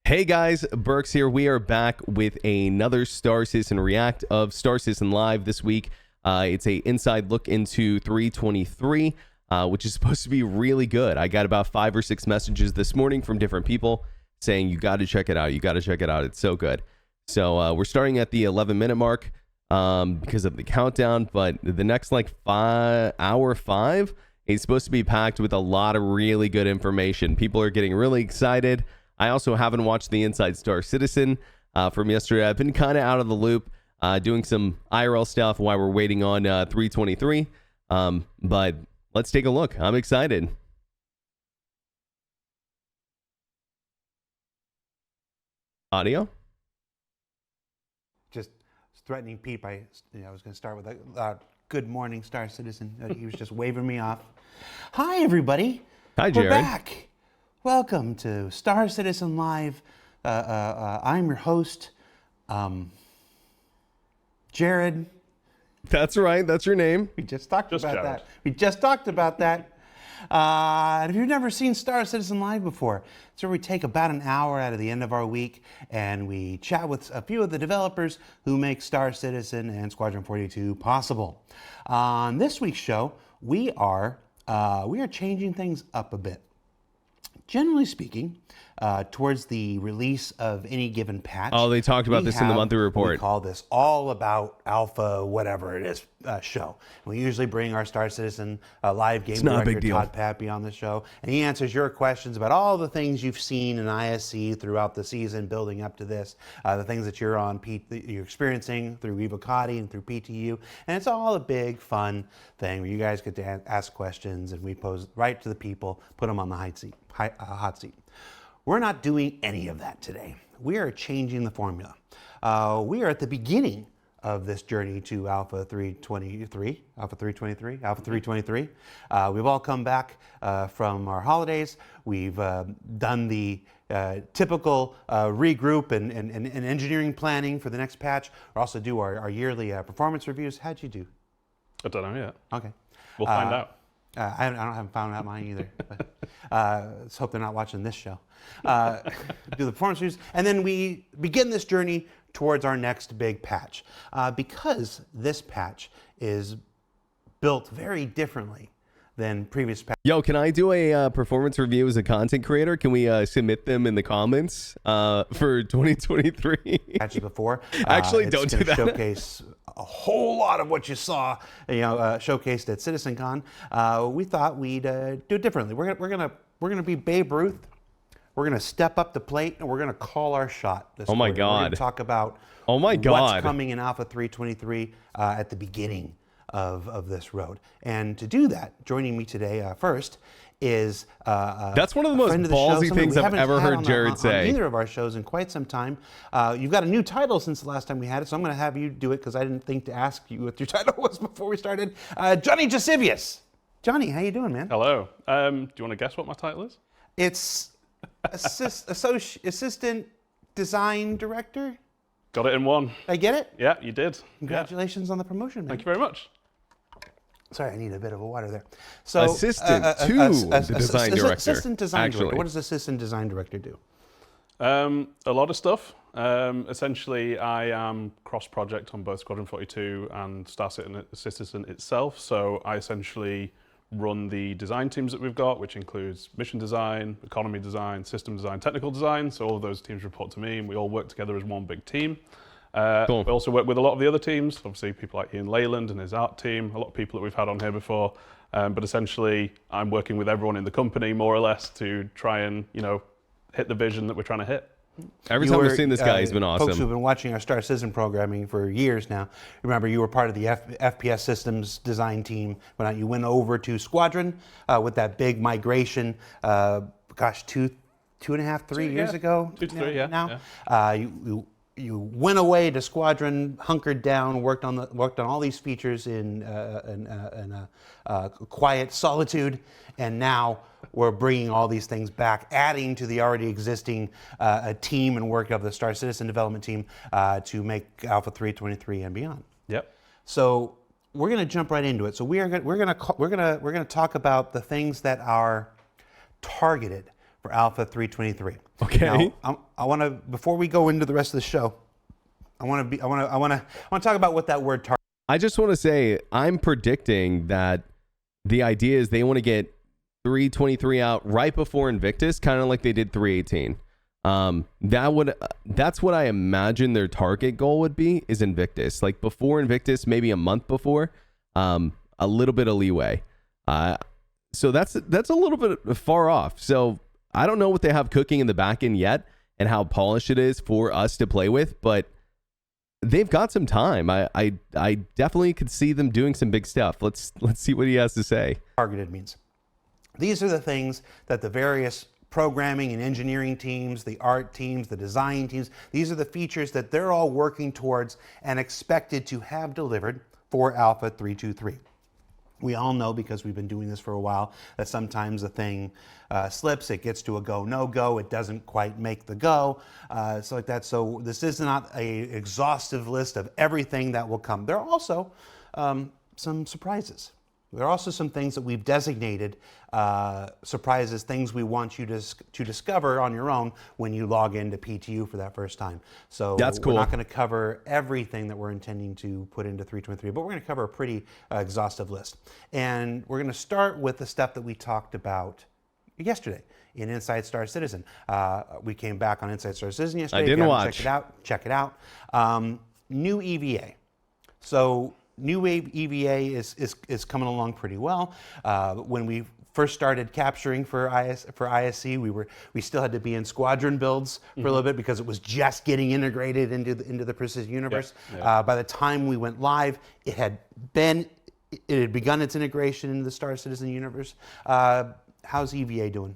Hey guys, Berks here. We are back with another Star Citizen React of Star Citizen Live this week. It's a inside look into 323, which is supposed to be really good. I got about 5 or 6 messages this morning from different people saying you got to check it out. You got to check it out. It's so good. So we're starting at the 11-minute mark because of the countdown, but the next like hour 5 is supposed to be packed with a lot of really good information. People are getting really excited. I also haven't watched the Inside Star Citizen from yesterday. I've been kind of out of the loop, doing some IRL stuff while we're waiting on 323. But let's take a look. I'm excited. Audio? Just threatening Pete by, I was going to start with a good morning, Star Citizen. He was just waving me off. Hi, everybody. Hi, Jared. We're back. Welcome to Star Citizen Live. I'm your host, Jared. That's right. That's your name. We just talked about that. We just talked about that. And if you've never seen Star Citizen Live before, it's where we take about an hour out of the end of our week and we chat with a few of the developers who make Star Citizen and Squadron 42 possible. On this week's show, we are changing things up a bit. Generally speaking, towards the release of any given patch. Oh, they talked about this in the monthly report. We call this All About Alpha, whatever it is, show. And we usually bring our Star Citizen live game director, Todd Pappy, on the show. And he answers your questions about all the things you've seen in ISC throughout the season building up to this, the things that you're experiencing through Evocati and through PTU. And it's all a big, fun thing where you guys get to ask questions and we pose right to the people, put them on the hot seat. We're not doing any of that today. We are changing the formula. We are at the beginning of this journey to Alpha 323. We've all come back from our holidays. We've done the typical regroup and engineering planning for the next patch. We also do our yearly performance reviews. How'd you do? I don't know yet. Okay. We'll find out. I haven't found out mine either. But, let's hope they're not watching this show. Do the performance reviews, and then we begin this journey towards our next big patch. Because this patch is built very differently than previous patches. Yo, can I do a performance review as a content creator? Can we submit them in the comments for 2023? Patches before. Actually, don't do that. Showcase a whole lot of what you saw, showcased at CitizenCon. We thought we'd do it differently. We're gonna be Babe Ruth. We're gonna step up the plate and we're gonna call our shot. Oh my God! We're gonna talk about what's coming in Alpha 323 at the beginning of this road. And to do that, joining me today first is that's one of the most ballsy things I've ever heard Jared say. On either of our shows in quite some time. You've got a new title since the last time we had it, so I'm going to have you do it because I didn't think to ask you what your title was before we started. Johnny Jasivius. Johnny, how you doing, man? Hello. Do you want to guess what my title is? It's assistant design director. Got it in one. Did I get it? Yeah, you did. Congratulations on the promotion, man. Thank you very much. Sorry, I need a bit of a water there. So, assistant to the design director. Assistant design director. What does assistant design director do? A lot of stuff. Essentially, I am cross-project on both Squadron 42 and Star Citizen itself. So I essentially run the design teams that we've got, which includes mission design, economy design, system design, technical design. So all of those teams report to me, and we all work together as one big team. Cool. We also work with a lot of the other teams, obviously people like Ian Leyland and his art team, a lot of people that we've had on here before. But essentially, I'm working with everyone in the company, more or less, to try and, hit the vision that we're trying to hit. Every time we've seen this guy, he's been awesome. Folks who've been watching our Star Citizen programming for years now, remember you were part of the FPS systems design team when you went over to Squadron with that big migration, 2.5-3 years ago? 2 to 3, yeah. Now, yeah. You went away to Squadron, hunkered down, worked on all these features in quiet solitude, and now we're bringing all these things back, adding to the already existing team and work of the Star Citizen development team to make Alpha 323 and beyond. Yep. So we're going to jump right into it. So we're going to talk about the things that are targeted for Alpha 323. Okay. Now, I want to, before we go into the rest of the show, I want to talk about what that word target. I just want to say I'm predicting that the idea is they want to get 323 out right before Invictus, kind of like they did 318. That's what I imagine their target goal would be, is Invictus. Like before Invictus, maybe a month before, a little bit of leeway. So that's a little bit far off. So I don't know what they have cooking in the back end yet and how polished it is for us to play with, but they've got some time. I definitely could see them doing some big stuff. Let's see what he has to say. Targeted means. These are the things that the various programming and engineering teams, the art teams, the design teams, these are the features that they're all working towards and expected to have delivered for Alpha 323. We all know, because we've been doing this for a while, that sometimes a thing slips, it gets to a go, no go, it doesn't quite make the go, so like that. So this is not an exhaustive list of everything that will come. There are also some surprises. There are also some things that we've designated surprises, things we want you to discover on your own when you log into PTU for that first time. So that's cool. We're not going to cover everything that we're intending to put into 323, but we're going to cover a pretty exhaustive list. And we're going to start with the stuff that we talked about yesterday in Inside Star Citizen. We came back on Inside Star Citizen yesterday. I didn't watch. Check it out. New EVA. So new EVA is coming along pretty well. When we first started capturing for ISC, we still had to be in squadron builds for a little bit because it was just getting integrated into the Precision universe. By the time we went live, it had begun its integration into the Star Citizen universe. How's EVA doing?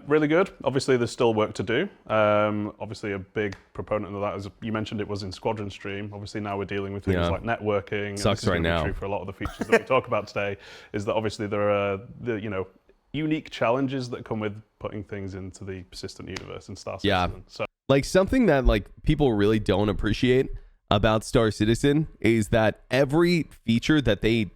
Really good. Obviously, there's still work to do. Obviously, a big proponent of that, as you mentioned, it was in Squadron Stream. Obviously, now we're dealing with things like networking. Sucks right now. True for a lot of the features that we talk about today, is that obviously there are unique challenges that come with putting things into the persistent universe in Star Citizen. Yeah. So, like something that like people really don't appreciate about Star Citizen is that every feature that they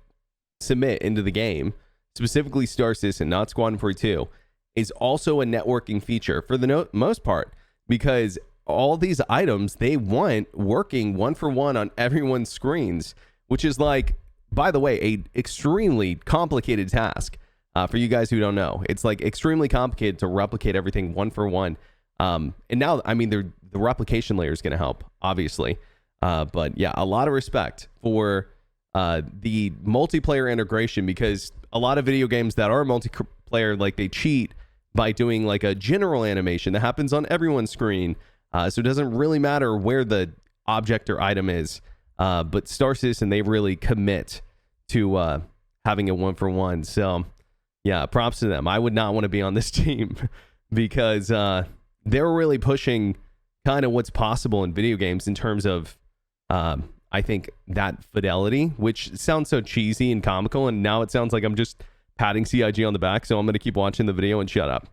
submit into the game, specifically Star Citizen, not Squadron 42, is also a networking feature for the most part, because all these items they want working one for one on everyone's screens, which is like, by the way, a extremely complicated task for you guys who don't know. It's like extremely complicated to replicate everything one for one. And now, I mean, the replication layer is going to help, obviously. But yeah, a lot of respect for the multiplayer integration, because a lot of video games that are multiplayer, like they cheat by doing like a general animation that happens on everyone's screen. So it doesn't really matter where the object or item is. But Star Citizen, they really commit to having a one for one. So yeah, props to them. I would not want to be on this team because they're really pushing kind of what's possible in video games in terms of, I think, that fidelity, which sounds so cheesy and comical. And now it sounds like I'm just patting CIG on the back, so I'm going to keep watching the video and shut up.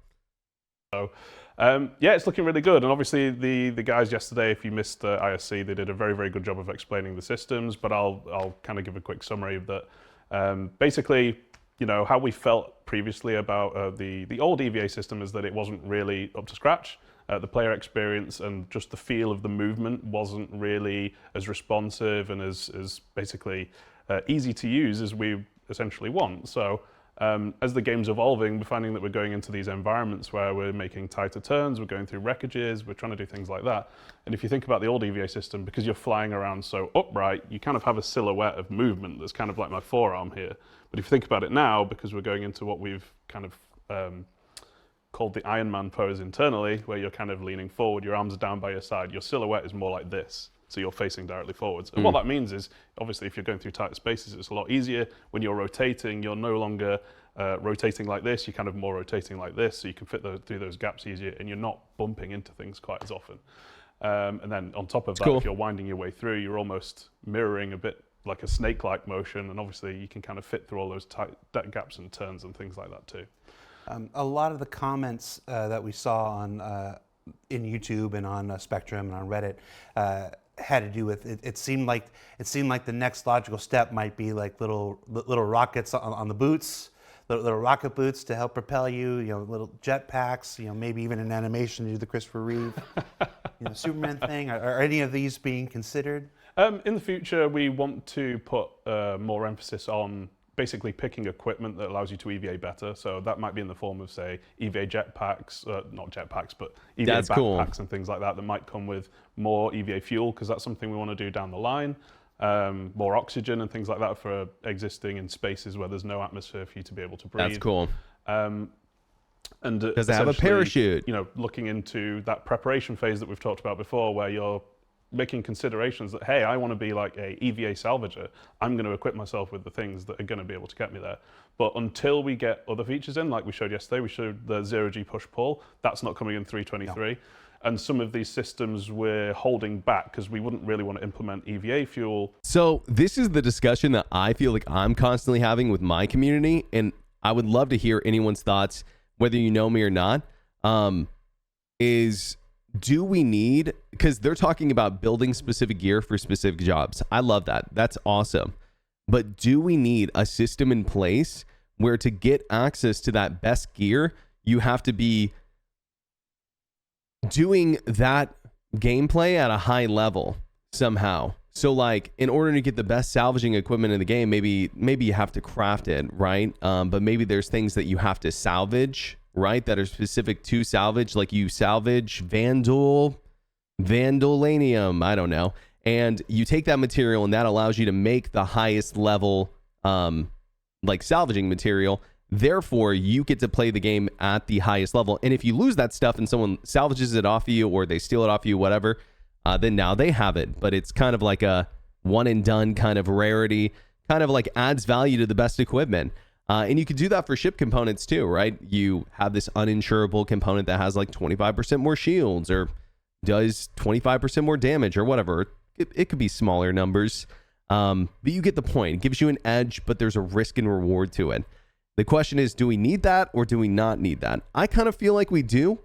So, yeah, it's looking really good. And obviously the guys yesterday, if you missed the ISC, they did a very, very good job of explaining the systems, but I'll kind of give a quick summary of that. Basically, how we felt previously about the old EVA system is that it wasn't really up to scratch. The player experience and just the feel of the movement wasn't really as responsive and as basically easy to use as we essentially want. So as the game's evolving, we're finding that we're going into these environments where we're making tighter turns, we're going through wreckages, we're trying to do things like that. And if you think about the old EVA system, because you're flying around so upright, you kind of have a silhouette of movement that's kind of like my forearm here. But if you think about it now, because we're going into what we've kind of called the Iron Man pose internally, where you're kind of leaning forward, your arms are down by your side, your silhouette is more like this. So you're facing directly forwards. And what that means is, obviously, if you're going through tight spaces, it's a lot easier. When you're rotating, you're no longer rotating like this, you're kind of more rotating like this, so you can fit through those gaps easier, and you're not bumping into things quite as often. And then on top of that, if you're winding your way through, you're almost mirroring a bit like a snake-like motion, and obviously you can kind of fit through all those tight gaps and turns and things like that too. A lot of the comments that we saw on in YouTube and on Spectrum and on Reddit had to do with it seemed like the next logical step might be like little rockets on the boots little rocket boots to help propel you, little jet packs, maybe even an animation to do the Christopher Reeve, Superman thing. Are any of these being considered? In the future, we want to put more emphasis on basically picking equipment that allows you to EVA better. So that might be in the form of, say, EVA jetpacks, not jetpacks, but EVA backpacks and things like that might come with more EVA fuel, because that's something we want to do down the line. More oxygen and things like that for existing in spaces where there's no atmosphere for you to be able to breathe. That's cool. And does it have a parachute? Looking into that preparation phase that we've talked about before, where you're making considerations that, hey, I want to be like a EVA salvager. I'm going to equip myself with the things that are going to be able to get me there. But until we get other features in, like we showed yesterday, we showed the zero-G push-pull. That's not coming in 323. No. And some of these systems we're holding back because we wouldn't really want to implement EVA fuel. So this is the discussion that I feel like I'm constantly having with my community, and I would love to hear anyone's thoughts, whether you know me or not, do we need, because they're talking about building specific gear for specific jobs. I love that. That's awesome. But do we need a system in place where to get access to that best gear, you have to be doing that gameplay at a high level somehow? So like, in order to get the best salvaging equipment in the game, maybe you have to craft it, right? But maybe there's things that you have to salvage, right, that are specific to salvage, like you salvage vandalanium, I don't know, and you take that material and that allows you to make the highest level like salvaging material. Therefore, you get to play the game at the highest level. And if you lose that stuff and someone salvages it off of you, or they steal it off of you, whatever, then now they have it. But it's kind of like a one and done kind of rarity, kind of like adds value to the best equipment. And you could do that for ship components too, right? You have this uninsurable component that has like 25% more shields, or does 25% more damage, or whatever. It could be smaller numbers, but you get the point. It gives you an edge, but there's a risk and reward to it. The question is, do we need that or do we not need that? I kind of feel like we do.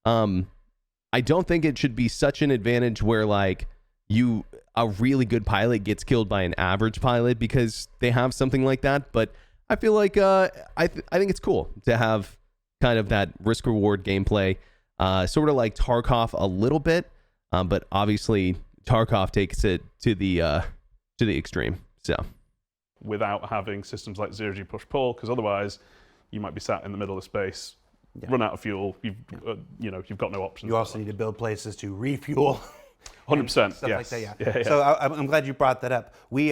I don't think it should be such an advantage where like a really good pilot gets killed by an average pilot because they have something like that, but I feel like I think it's cool to have kind of that risk reward gameplay, sort of like Tarkov a little bit, but obviously Tarkov takes it to the extreme. So without having systems like zero-G push-pull, because otherwise you might be sat in the middle of space, run out of fuel. You've got no options. You also need to build places to refuel. 100%. Stuff like that, yeah. So I'm glad you brought that up. We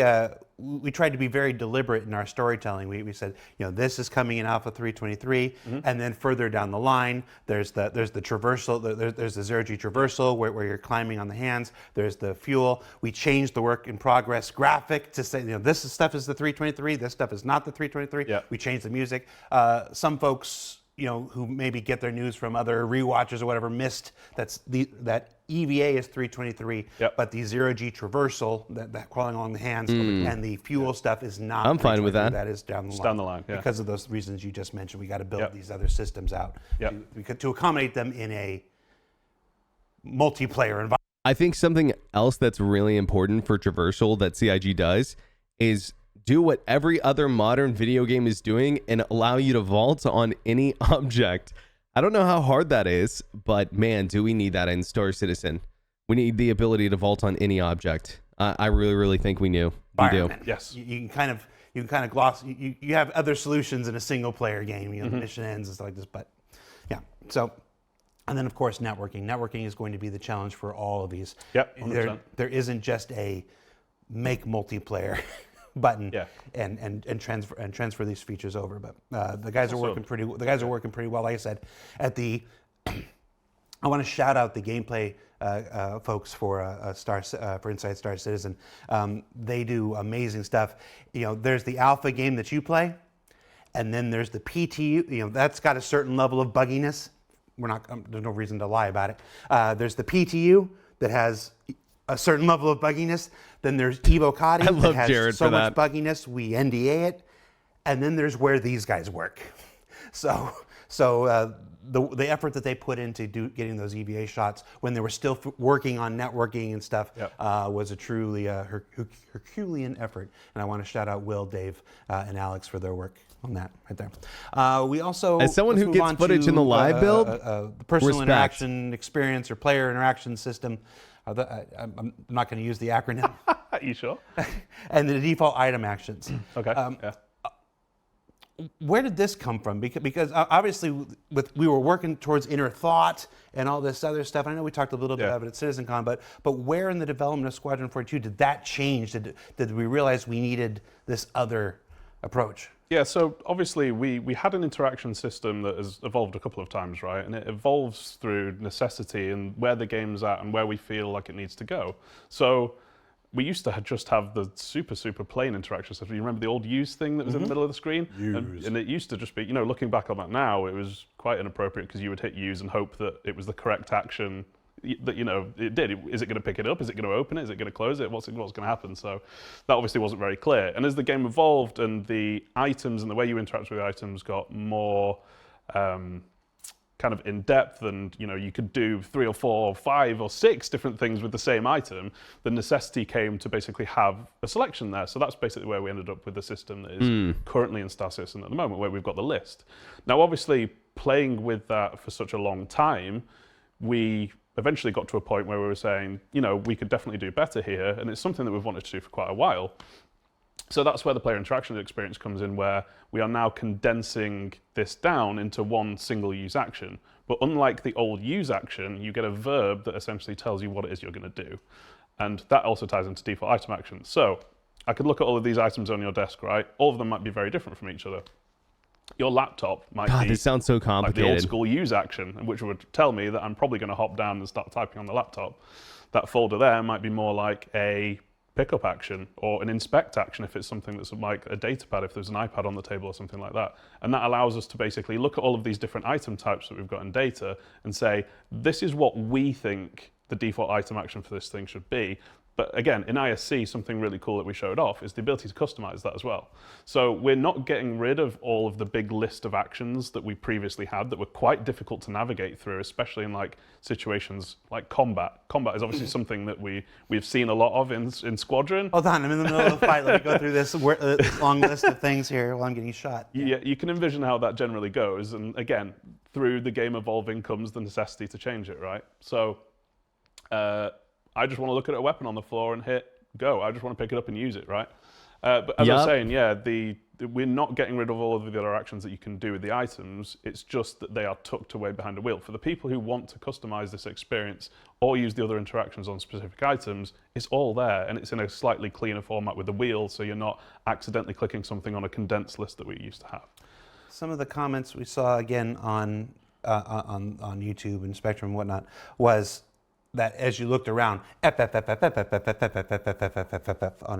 tried to be very deliberate in our storytelling. We said, this is coming in Alpha 323, and then further down the line, there's the traversal. There's the zero-G traversal where you're climbing on the hands. There's the fuel. We changed the work in progress graphic to say, this stuff is the 323. This stuff is not the 323. Yeah. We changed the music. Some folks, who maybe get their news from other rewatchers or whatever, missed that EVA is 323, but the zero-G traversal, that crawling along the hands, and the fuel stuff is not. I'm fine with that. That is down the line. Down the line, yeah. Because of those reasons you just mentioned, we got to build these other systems out to accommodate them in a multiplayer environment. I think something else that's really important for traversal that CIG does is do what every other modern video game is doing and allow you to vault on any object. I don't know how hard that is, but man, do we need that in Star Citizen. We need the ability to vault on any object. I really, really think we do. Yes. You can kind of gloss. You have other solutions in a single player game. The mission ends and stuff like this, but yeah. So, and then of course networking. Networking is going to be the challenge for all of these. Yep. 100%. There isn't just a make multiplayer button and transfer these features over, but the guys are working pretty well. Like I said, I want to shout out the gameplay folks for Inside Star Citizen. They do amazing stuff. There's the alpha game that you play, and then there's the PTU. That's got a certain level of bugginess. There's no reason to lie about it. There's the PTU that has a certain level of bugginess. Then there's Evocati that has Jared so much bugginess, we NDA it. And then there's where these guys work. So the effort that they put into getting those EVA shots when they were still working on networking and stuff was a truly Herculean effort. And I want to shout out Will, Dave, and Alex for their work on that right there. We also, as someone who gets footage in the live build, the personal interaction experience or player interaction system. I'm not going to use the acronym. You sure? And the default item actions. Okay. Where did this come from? Because obviously we were working towards inner thought and all this other stuff. I know we talked a little bit about it at CitizenCon, but where in the development of Squadron 42 did that change? Did we realize we needed this other approach? Yeah, so obviously we had an interaction system that has evolved a couple of times, right? And it evolves through necessity and where the game's at and where we feel like it needs to go. So we used to just have the super plain interaction system. You remember the old use thing that was in the middle of the screen? And it used to just be, looking back on that now, it was quite inappropriate because you would hit use and hope that it was the correct action that, it did. Is it going to pick it up? Is it going to open it? Is it going to close it? What's going to happen? So that obviously wasn't very clear. And as the game evolved and the items and the way you interact with the items got more kind of in depth, and you could do 3 or 4 or 5 or 6 different things with the same item, the necessity came to basically have a selection there. So that's basically where we ended up with the system that is currently in Star Citizen at the moment, where we've got the list. Now, obviously, playing with that for such a long time, we eventually got to a point where we were saying, we could definitely do better here, and it's something that we've wanted to do for quite a while. So that's where the player interaction experience comes in, where we are now condensing this down into one single use action. But unlike the old use action, you get a verb that essentially tells you what it is you're going to do. And that also ties into default item actions. So I could look at all of these items on your desk, right? All of them might be very different from each other. Your laptop might be this sounds so complicated. Like the old school use action, which would tell me that I'm probably going to hop down and start typing on the laptop. That folder there might be more like a pickup action or an inspect action if it's something that's like a data pad, if there's an iPad on the table or something like that. And that allows us to basically look at all of these different item types that we've got in data and say, this is what we think the default item action for this thing should be. But again, in ISC, something really cool that we showed off is the ability to customize that as well. So we're not getting rid of all of the big list of actions that we previously had that were quite difficult to navigate through, especially in like situations like combat. Combat is obviously something that we've seen a lot of in Squadron. Hold on, I'm in the middle of a fight. Let me go through this long list of things here while I'm getting shot. Yeah, you can envision how that generally goes. And again, through the game evolving comes the necessity to change it, right? So, I just want to look at a weapon on the floor and hit go. I just want to pick it up and use it, right? But as I was saying, we're not getting rid of all of the other actions that you can do with the items. It's just that they are tucked away behind a wheel. For the people who want to customize this experience or use the other interactions on specific items, it's all there, and it's in a slightly cleaner format with the wheel, so you're not accidentally clicking something on a condensed list that we used to have. Some of the comments we saw again on YouTube and Spectrum and whatnot was that as you looked around, F on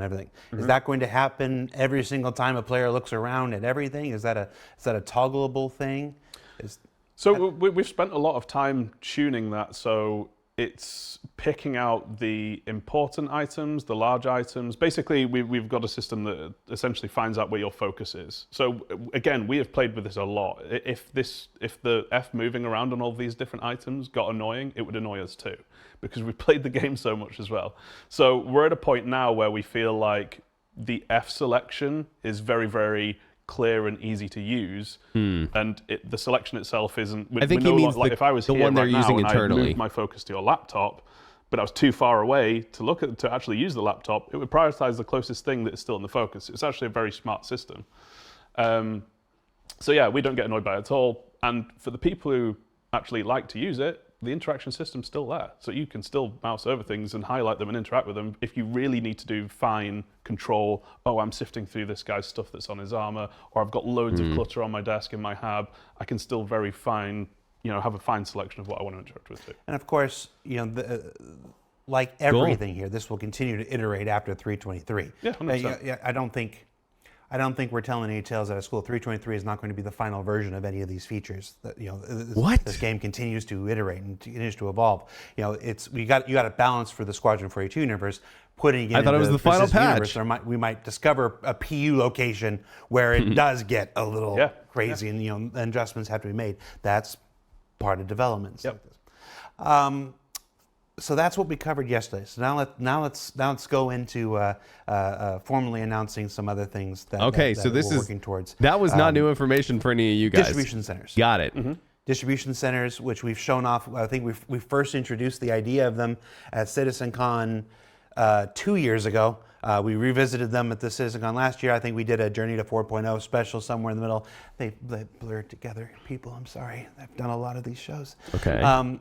everything. Is that going to happen every single time a player looks around at everything? Is that a toggleable thing? So we've spent a lot of time tuning that, so it's picking out the important items, the large items. Basically, we've got a system that essentially finds out where your focus is. So again, we have played with this a lot. If the F moving around on all these different items got annoying, it would annoy us too, because we played the game so much as well. So we're at a point now where we feel like the F selection is very, very clear and easy to use, and the selection itself isn't. I think he means if I was the here one they're right using now internally. I moved my focus to your laptop, but I was too far away to actually use the laptop, it would prioritize the closest thing that is still in the focus. It's actually a very smart system. So yeah, we don't get annoyed by it at all. And for the people who actually like to use it, the interaction system's still there. So you can still mouse over things and highlight them and interact with them. If you really need to do fine control, I'm sifting through this guy's stuff that's on his armor, or I've got loads of clutter on my desk in my hab, I can still very fine, have a fine selection of what I want to interact with too. And of course, like everything here, this will continue to iterate after 323. Yeah, 100%. I don't think we're telling any tales out of school. 323 is not going to be the final version of any of these features. This game continues to iterate and continues to evolve. You got a balance for the Squadron 42 universe. Putting it I thought it was the final patch. Universe, we might discover a PU location where it does get a little crazy, and adjustments have to be made. That's part of development. Like this. So that's what we covered yesterday. So now let's go into formally announcing some other things that, so this we're is working towards. That was not new information for any of you guys. Distribution centers. Got it. Distribution centers, which we've shown off. I think we first introduced the idea of them at CitizenCon 2 years ago. We revisited them at the CitizenCon last year. I think we did a Journey to 4.0 special somewhere in the middle. They blurred together. People, I'm sorry. I've done a lot of these shows. Okay.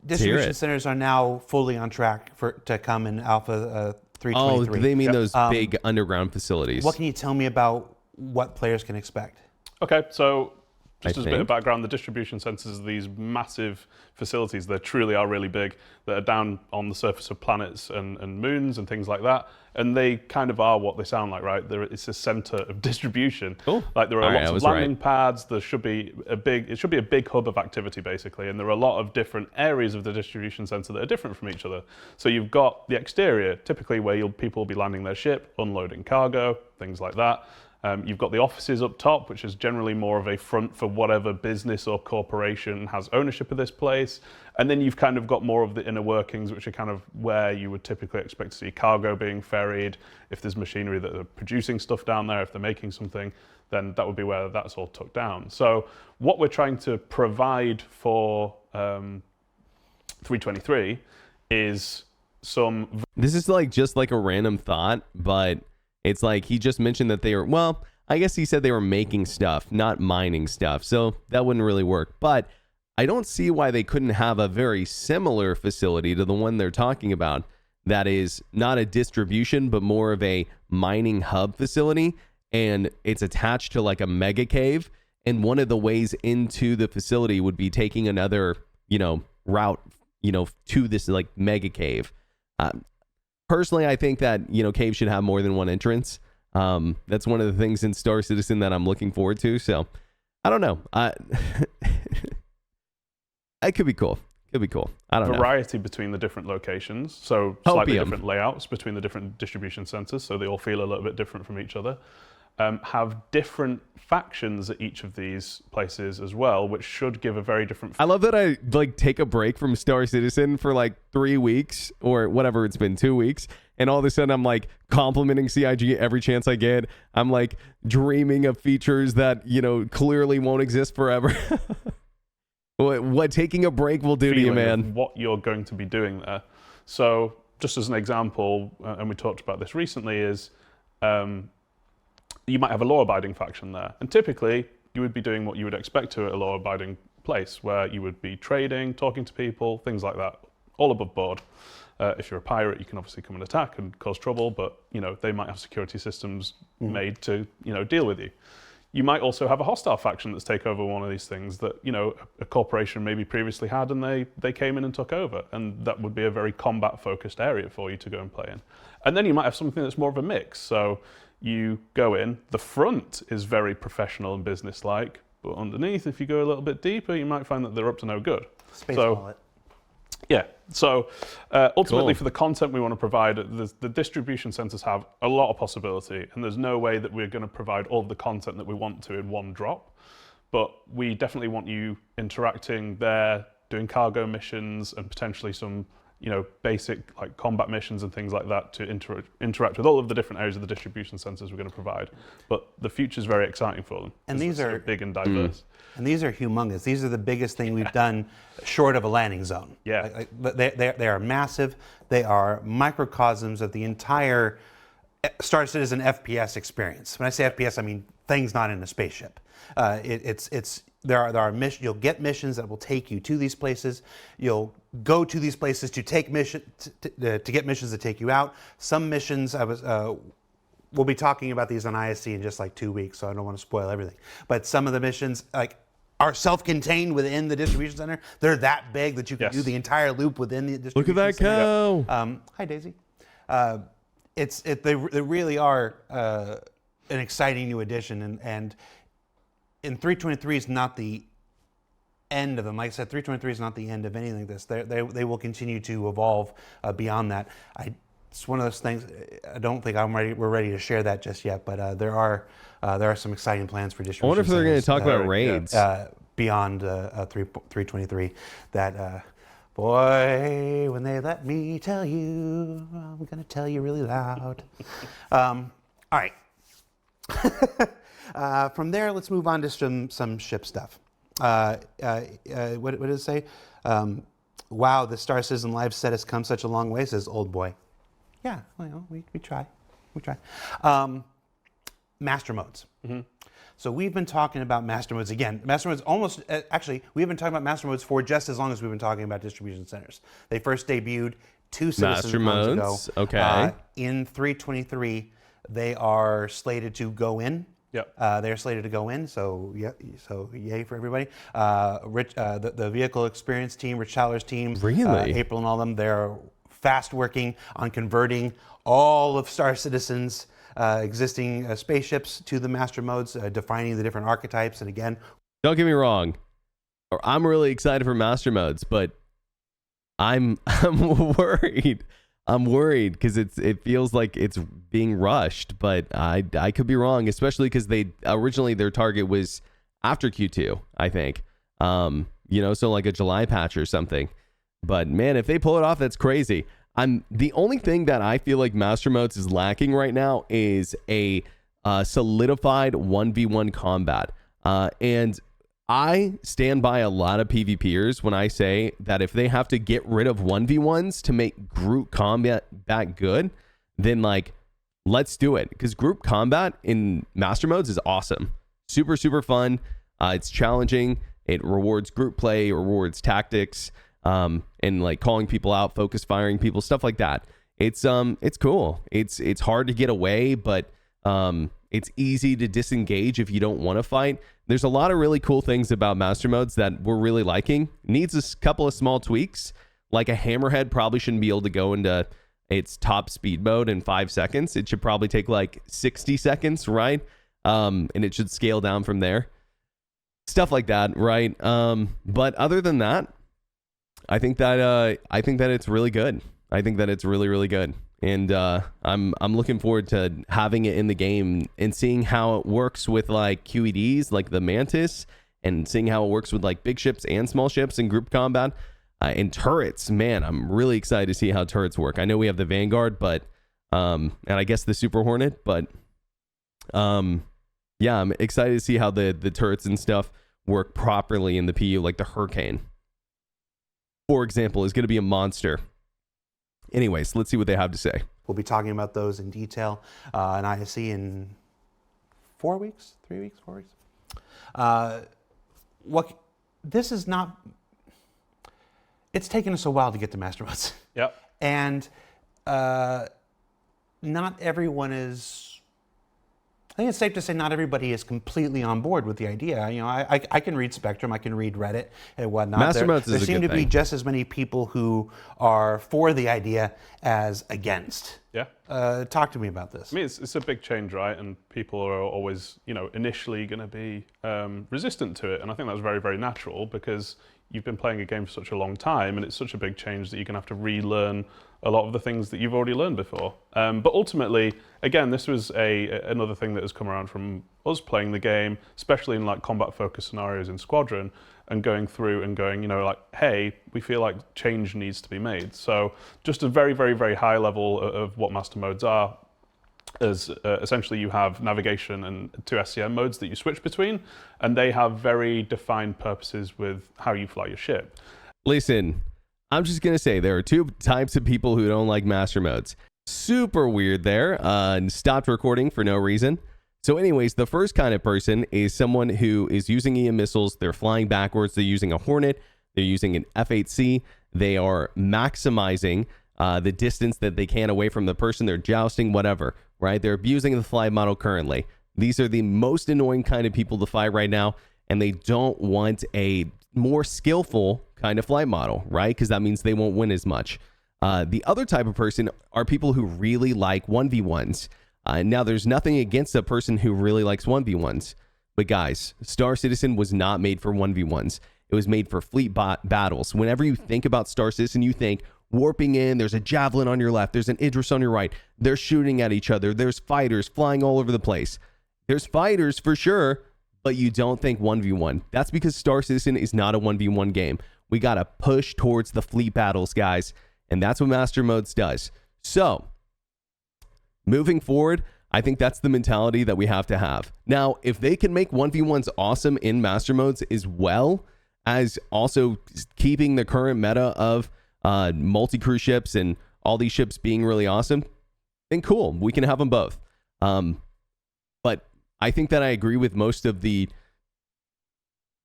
Distribution centers are now fully on track to come in Alpha 3.23. Oh, do they mean those big underground facilities? What can you tell me about what players can expect? Okay, so just as a bit of background, the distribution centers are these massive facilities. They truly are really big, that are down on the surface of planets and moons and things like that. And they kind of are what they sound like, right? It's a center of distribution. Cool. Like there are lots of landing pads. There should be it should be a big hub of activity, basically. And there are a lot of different areas of the distribution center that are different from each other. So you've got the exterior, typically where people will be landing their ship, unloading cargo, things like that. You've got the offices up top, which is generally more of a front for whatever business or corporation has ownership of this place. And then you've kind of got more of the inner workings, which are kind of where you would typically expect to see cargo being ferried. If there's machinery that are producing stuff down there, if they're making something, then that would be where that's all tucked down. So what we're trying to provide for 323 is some... This is just like a random thought, but it's like he just mentioned that they were, well, I guess he said they were making stuff, not mining stuff. So that wouldn't really work. But I don't see why they couldn't have a very similar facility to the one they're talking about that is not a distribution, but more of a mining hub facility. And it's attached to like a mega cave. And one of the ways into the facility would be taking another, route, to this like mega cave. Personally, I think that, caves should have more than one entrance. That's one of the things in Star Citizen that I'm looking forward to. So I don't know. It could be cool. Could be cool. I don't know. Variety between the different locations. So slightly different layouts between the different distribution centers. So they all feel a little bit different from each other. Have different factions at each of these places as well, which should give a very different... I love that I take a break from Star Citizen for 3 weeks or whatever it's been, 2 weeks. And all of a sudden I'm complimenting CIG every chance I get. I'm dreaming of features that, clearly won't exist forever. what taking a break will do to you, man. What you're going to be doing there. So just as an example, and we talked about this recently, is... you might have a law-abiding faction there. And typically, you would be doing what you would expect to at a law-abiding place, where you would be trading, talking to people, things like that, all above board. If you're a pirate, you can obviously come and attack and cause trouble, but they might have security systems made to deal with you. You might also have a hostile faction that's take over one of these things that a corporation maybe previously had, and they came in and took over, and that would be a very combat-focused area for you to go and play in. And then you might have something that's more of a mix. So you go in, the front is very professional and business-like, but underneath, if you go a little bit deeper, you might find that they're up to no good. Space wallet. Yeah, so ultimately for the content we want to provide, the distribution centers have a lot of possibility, and there's no way that we're going to provide all of the content that we want to in one drop, but we definitely want you interacting there, doing cargo missions, and potentially some basic combat missions and things like that to interact with all of the different areas of the distribution centers we're going to provide. But the future is very exciting for them. And these are big and diverse. And these are humongous. These are the biggest thing we've done short of a landing zone. Yeah. They are massive. They are microcosms of the entire Star Citizen FPS experience. When I say FPS, I mean things not in a spaceship. There are missions. You'll get missions that will take you to these places. You'll go to these places to take to get missions that take you out. Some missions we'll be talking about these on ISC in just 2 weeks, so I don't want to spoil everything. But some of the missions are self-contained within the distribution center. They're that big that you can do the entire loop within the distribution center. Look at that cow! Hi, Daisy. They really are an exciting new addition, and 323 is not the end of them. Like I said, 323 is not the end of anything. They will continue to evolve beyond that. It's one of those things. I don't think we're ready to share that just yet. But there are some exciting plans for distribution. I wonder if they're going to talk about raids. beyond 323 that boy, when they let me tell you, I'm gonna tell you really loud. All right. From there, let's move on to some ship stuff. What did it say? Wow, the Star Citizen Live set has come such a long way, says Old Boy. Yeah, well, we try. We try. Master modes. Mm-hmm. So we've been talking about master modes again. Master modes almost, actually, we've been talking about master modes for just as long as we've been talking about distribution centers. They first debuted 2 Citizen modes ago. Okay. In 323, they are slated to go in. Yep. They're slated to go in, so yeah, so yay for everybody. Rich, the vehicle experience team, Rich Challer's team, really? April and all them, they're fast working on converting all of Star Citizen's existing spaceships to the master modes, defining the different archetypes. And again, don't get me wrong, I'm really excited for master modes, but I'm worried. I'm worried because it feels like it's being rushed, but I could be wrong, especially because originally their target was after Q2, I think. So like a July patch or something. But man, if they pull it off, that's crazy. The only thing that I feel like Master Modes is lacking right now is a solidified 1v1 combat. And I stand by a lot of PvPers when I say that if they have to get rid of 1v1s to make group combat that good, then like, let's do it. Because group combat in Master Modes is awesome. Super, super fun. It's challenging. It rewards group play, it rewards tactics, and like calling people out, focus firing people, stuff like that. It's cool. It's hard to get away, but it's easy to disengage if you don't want to fight. There's a lot of really cool things about Master Modes that we're really liking. Needs a couple of small tweaks. Like a hammerhead probably shouldn't be able to go into its top speed mode in 5 seconds. It should probably take like 60 seconds, right? And it should scale down from there. Stuff like that, right? But other than that, I think that it's really good. I think that it's really, really good. And I'm looking forward to having it in the game and seeing how it works with like QEDs, like the Mantis, and seeing how it works with like big ships and small ships in group combat and turrets. Man, I'm really excited to see how turrets work. I know we have the Vanguard, but and I guess the Super Hornet, but yeah, I'm excited to see how the turrets and stuff work properly in the PU. Like the Hurricane, for example, is going to be a monster. Anyways, let's see what they have to say. We'll be talking about those in detail in ISC in 4 weeks, 3 weeks, 4 weeks. This is not. It's taken us a while to get to Master Modes. Yep. And not everyone is. I think it's safe to say not everybody is completely on board with the idea. You know, I can read Spectrum, I can read Reddit and whatnot. Master Modes is a good thing. There seem to be just as many people who are for the idea as against. Yeah. Talk to me about this. I mean, it's a big change, right? And people are always, initially going to be resistant to it. And I think that's very, very natural because you've been playing a game for such a long time and it's such a big change that you're going to have to relearn a lot of the things that you've already learned before. But ultimately, again, this was another thing that has come around from us playing the game, especially in like combat-focused scenarios in Squadron, and going through and going, like, hey, we feel like change needs to be made. So just a very, very, very high level of what Master Modes are, as essentially you have navigation and 2 SCM modes that you switch between, and they have very defined purposes with how you fly your ship. Listen, I'm just going to say there are 2 types of people who don't like Master Modes. Super weird there. And stopped recording for no reason. So anyways, the first kind of person is someone who is using EM missiles. They're flying backwards. They're using a Hornet. They're using an F-8C. They are maximizing the distance that they can away from the person they're jousting, whatever, right? They're abusing the flight model currently. These are the most annoying kind of people to fight right now, and they don't want a more skillful kind of flight model, right? Because that means they won't win as much. The other type of person are people who really like 1v1s. Now, there's nothing against a person who really likes 1v1s, but guys, Star Citizen was not made for 1v1s. It was made for fleet battles. Whenever you think about Star Citizen, you think warping in, there's a Javelin on your left, there's an Idris on your right, they're shooting at each other, there's fighters flying all over the place. There's fighters for sure, but you don't think 1v1. That's because Star Citizen is not a 1v1 game. We got to push towards the fleet battles, guys. And that's what Master Modes does. So, moving forward, I think that's the mentality that we have to have. Now, if they can make 1v1s awesome in Master Modes as well as also keeping the current meta of multi-crew ships and all these ships being really awesome, then cool. We can have them both. But I think that I agree with most of the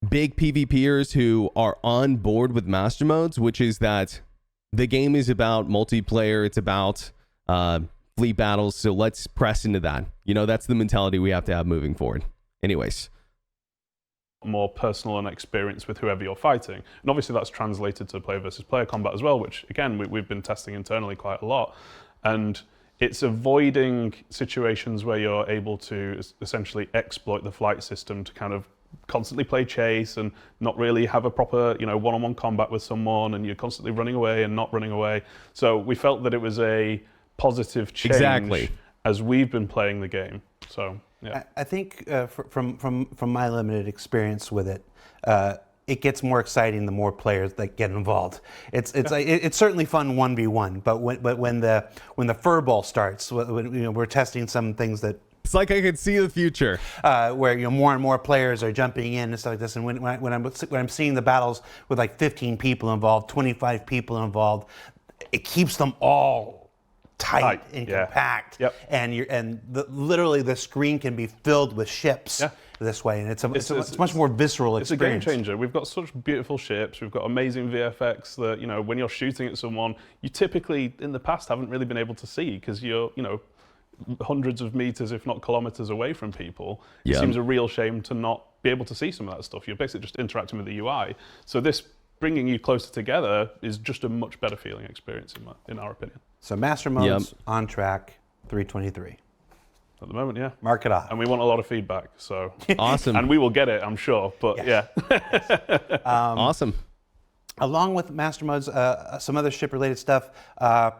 big PvPers who are on board with Master Modes, which is that the game is about multiplayer. It's about fleet battles. So let's press into that. You know, that's the mentality we have to have moving forward. Anyways. More personal and experience with whoever you're fighting. And obviously that's translated to player versus player combat as well, which again, we've been testing internally quite a lot. And it's avoiding situations where you're able to essentially exploit the flight system to kind of constantly play chase and not really have a proper, one-on-one combat with someone, and you're constantly running away and not running away. So we felt that it was a positive change as we've been playing the game. So yeah, I think from my limited experience with it, it gets more exciting the more players that get involved. It's certainly fun 1v1, but when the furball starts, when, we're testing some things that. It's like I could see the future, where more and more players are jumping in and stuff like this. And when I'm seeing the battles with like 15 people involved, 25 people involved, it keeps them all tight and compact. Yep. And literally the screen can be filled with ships this way, and it's a much more visceral experience. It's a game changer. We've got such beautiful ships. We've got amazing VFX that when you're shooting at someone, you typically in the past haven't really been able to see because you're hundreds of meters, if not kilometers away from people. It seems a real shame to not be able to see some of that stuff. You're basically just interacting with the UI. So this bringing you closer together is just a much better feeling experience in our opinion. So Master Modes on track 323. At the moment, yeah. Mark it off. And we want a lot of feedback, so. Awesome. And we will get it, I'm sure, but awesome. Along with Master Modes, some other ship-related stuff,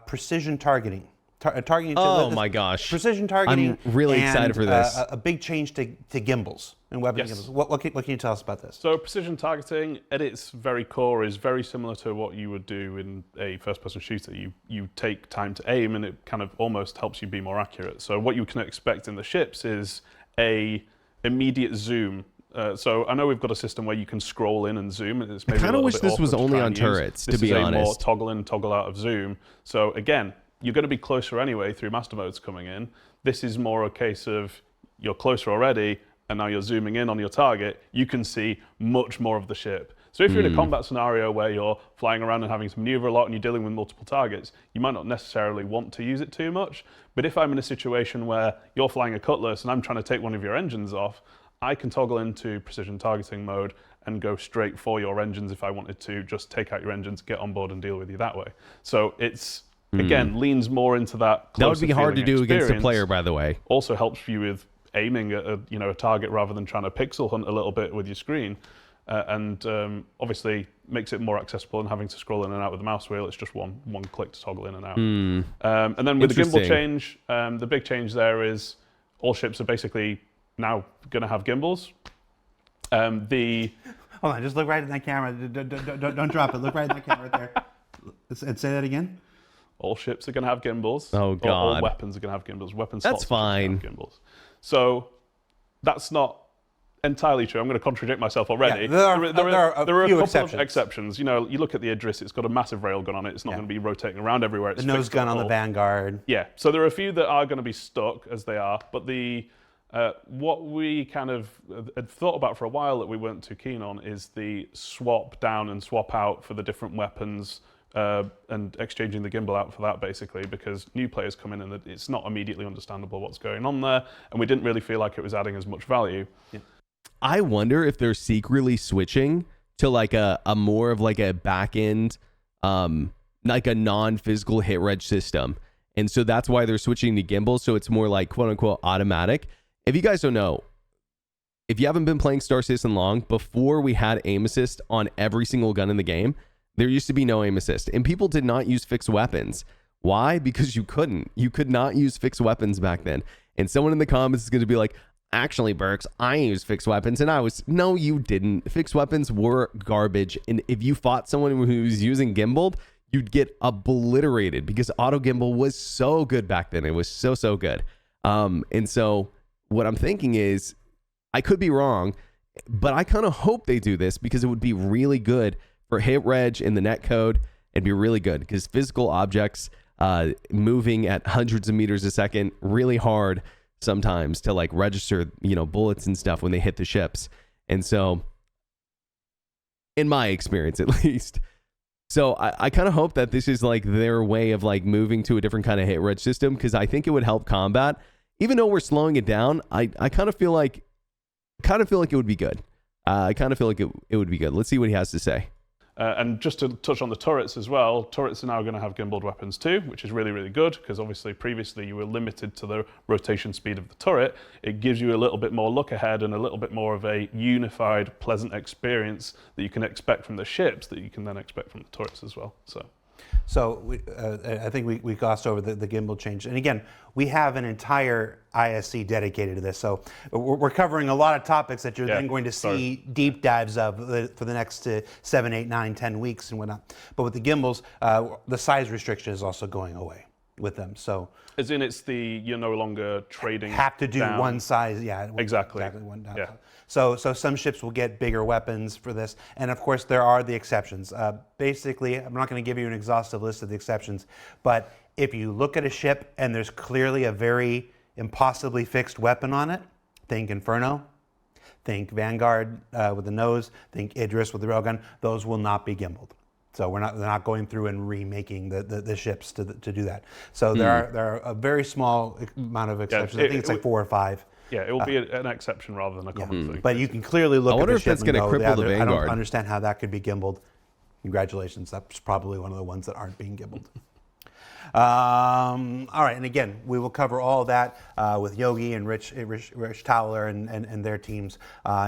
precision targeting. Targeting. My gosh. Precision targeting. I'm really excited for this. A big change to gimbals and weapon gimbals. What can you tell us about this? So precision targeting at its very core is very similar to what you would do in a first-person shooter. You take time to aim and it kind of almost helps you be more accurate. So what you can expect in the ships is a immediate zoom. So I know we've got a system where you can scroll in and zoom. It's maybe I kind of wish this was only on turrets, to be honest. This is a more toggle in, toggle out of zoom. So again, you're going to be closer anyway through Master Modes coming in. This is more a case of you're closer already, and now you're zooming in on your target. You can see much more of the ship. So if you're in a combat scenario where you're flying around and having to maneuver a lot and you're dealing with multiple targets, you might not necessarily want to use it too much. But if I'm in a situation where you're flying a Cutlass and I'm trying to take one of your engines off, I can toggle into precision targeting mode and go straight for your engines if I wanted to, just take out your engines, get on board and deal with you that way. So it's, again, leans more into that. That would be hard to do against a player, by the way. Also helps you with aiming at a target rather than trying to pixel hunt a little bit with your screen, and obviously makes it more accessible than having to scroll in and out with the mouse wheel. It's just one click to toggle in and out. And then with the gimbal change, the big change there is all ships are basically now going to have gimbals. Hold on, just look right at that camera. Don't drop it. Look right at that camera right there. And say that again. All ships are going to have gimbals. Oh, God. All weapons are going to have gimbals. That's fine. Gimbals. So that's not entirely true. I'm going to contradict myself already. Yeah, there are a few couple of exceptions. You look at the Idris, it's got a massive railgun on it. It's not going to be rotating around everywhere. It's the nose gun on the Vanguard. Yeah, so there are a few that are going to be stuck as they are, but what we kind of had thought about for a while that we weren't too keen on is the swap down and swap out for the different weapons, and exchanging the gimbal out for that, basically, because new players come in and it's not immediately understandable what's going on there, and we didn't really feel like it was adding as much value. Yeah. I wonder if they're secretly switching to like a more of like a back end, like a non-physical hit reg system, and so that's why they're switching to gimbal, so it's more like quote unquote automatic. If you guys don't know, if you haven't been playing Star Citizen long, before we had aim assist on every single gun in the game, there used to be no aim assist, and people did not use fixed weapons. Why? Because you couldn't. You could not use fixed weapons back then. And someone in the comments is going to be like, actually, Berks, I used fixed weapons, and no, you didn't. Fixed weapons were garbage, and if you fought someone who was using gimbaled, you'd get obliterated because auto gimbal was so good back then. It was so good. And so what I'm thinking is, I could be wrong, but I kind of hope they do this because it would be really good for hit reg in the netcode. It'd be really good because physical objects moving at hundreds of meters a second, really hard sometimes to like register, bullets and stuff when they hit the ships. And so, in my experience at least, so I kind of hope that this is like their way of like moving to a different kind of hit reg system, because I think it would help combat. Even though we're slowing it down, I kind of feel like it would be good. I kind of feel like it would be good. Let's see what he has to say. And just to touch on the turrets as well, turrets are now going to have gimbaled weapons too, which is really, really good, because obviously previously you were limited to the rotation speed of the turret. It gives you a little bit more look ahead and a little bit more of a unified, pleasant experience that you can expect from the ships that you can then expect from the turrets as well. So I think we glossed over the gimbal change. And again, we have an entire ISC dedicated to this. So we're covering a lot of topics that you're then going to see deep dives of for the next 7, 8, 9, 10 weeks and whatnot. But with the gimbals, the size restriction is also going away with them. So as in you're no longer trading have to do down. One size, Exactly one down. Yeah. So some ships will get bigger weapons for this, and of course there are the exceptions. Basically, I'm not going to give you an exhaustive list of the exceptions, but if you look at a ship and there's clearly a very impossibly fixed weapon on it, think Inferno, think Vanguard with the nose, think Idris with the railgun, those will not be gimbaled. So they're not going through and remaking the ships to do that. So there are a very small amount of exceptions. I think it's like 4 or 5. Yeah, it will be an exception rather than a common thing. But you can clearly look at the ship and go, cripple the Vanguard. I don't understand how that could be gimbaled. Congratulations, that's probably one of the ones that aren't being gimbaled. All right, and again, we will cover all that with Yogi and Rich Towler and their teams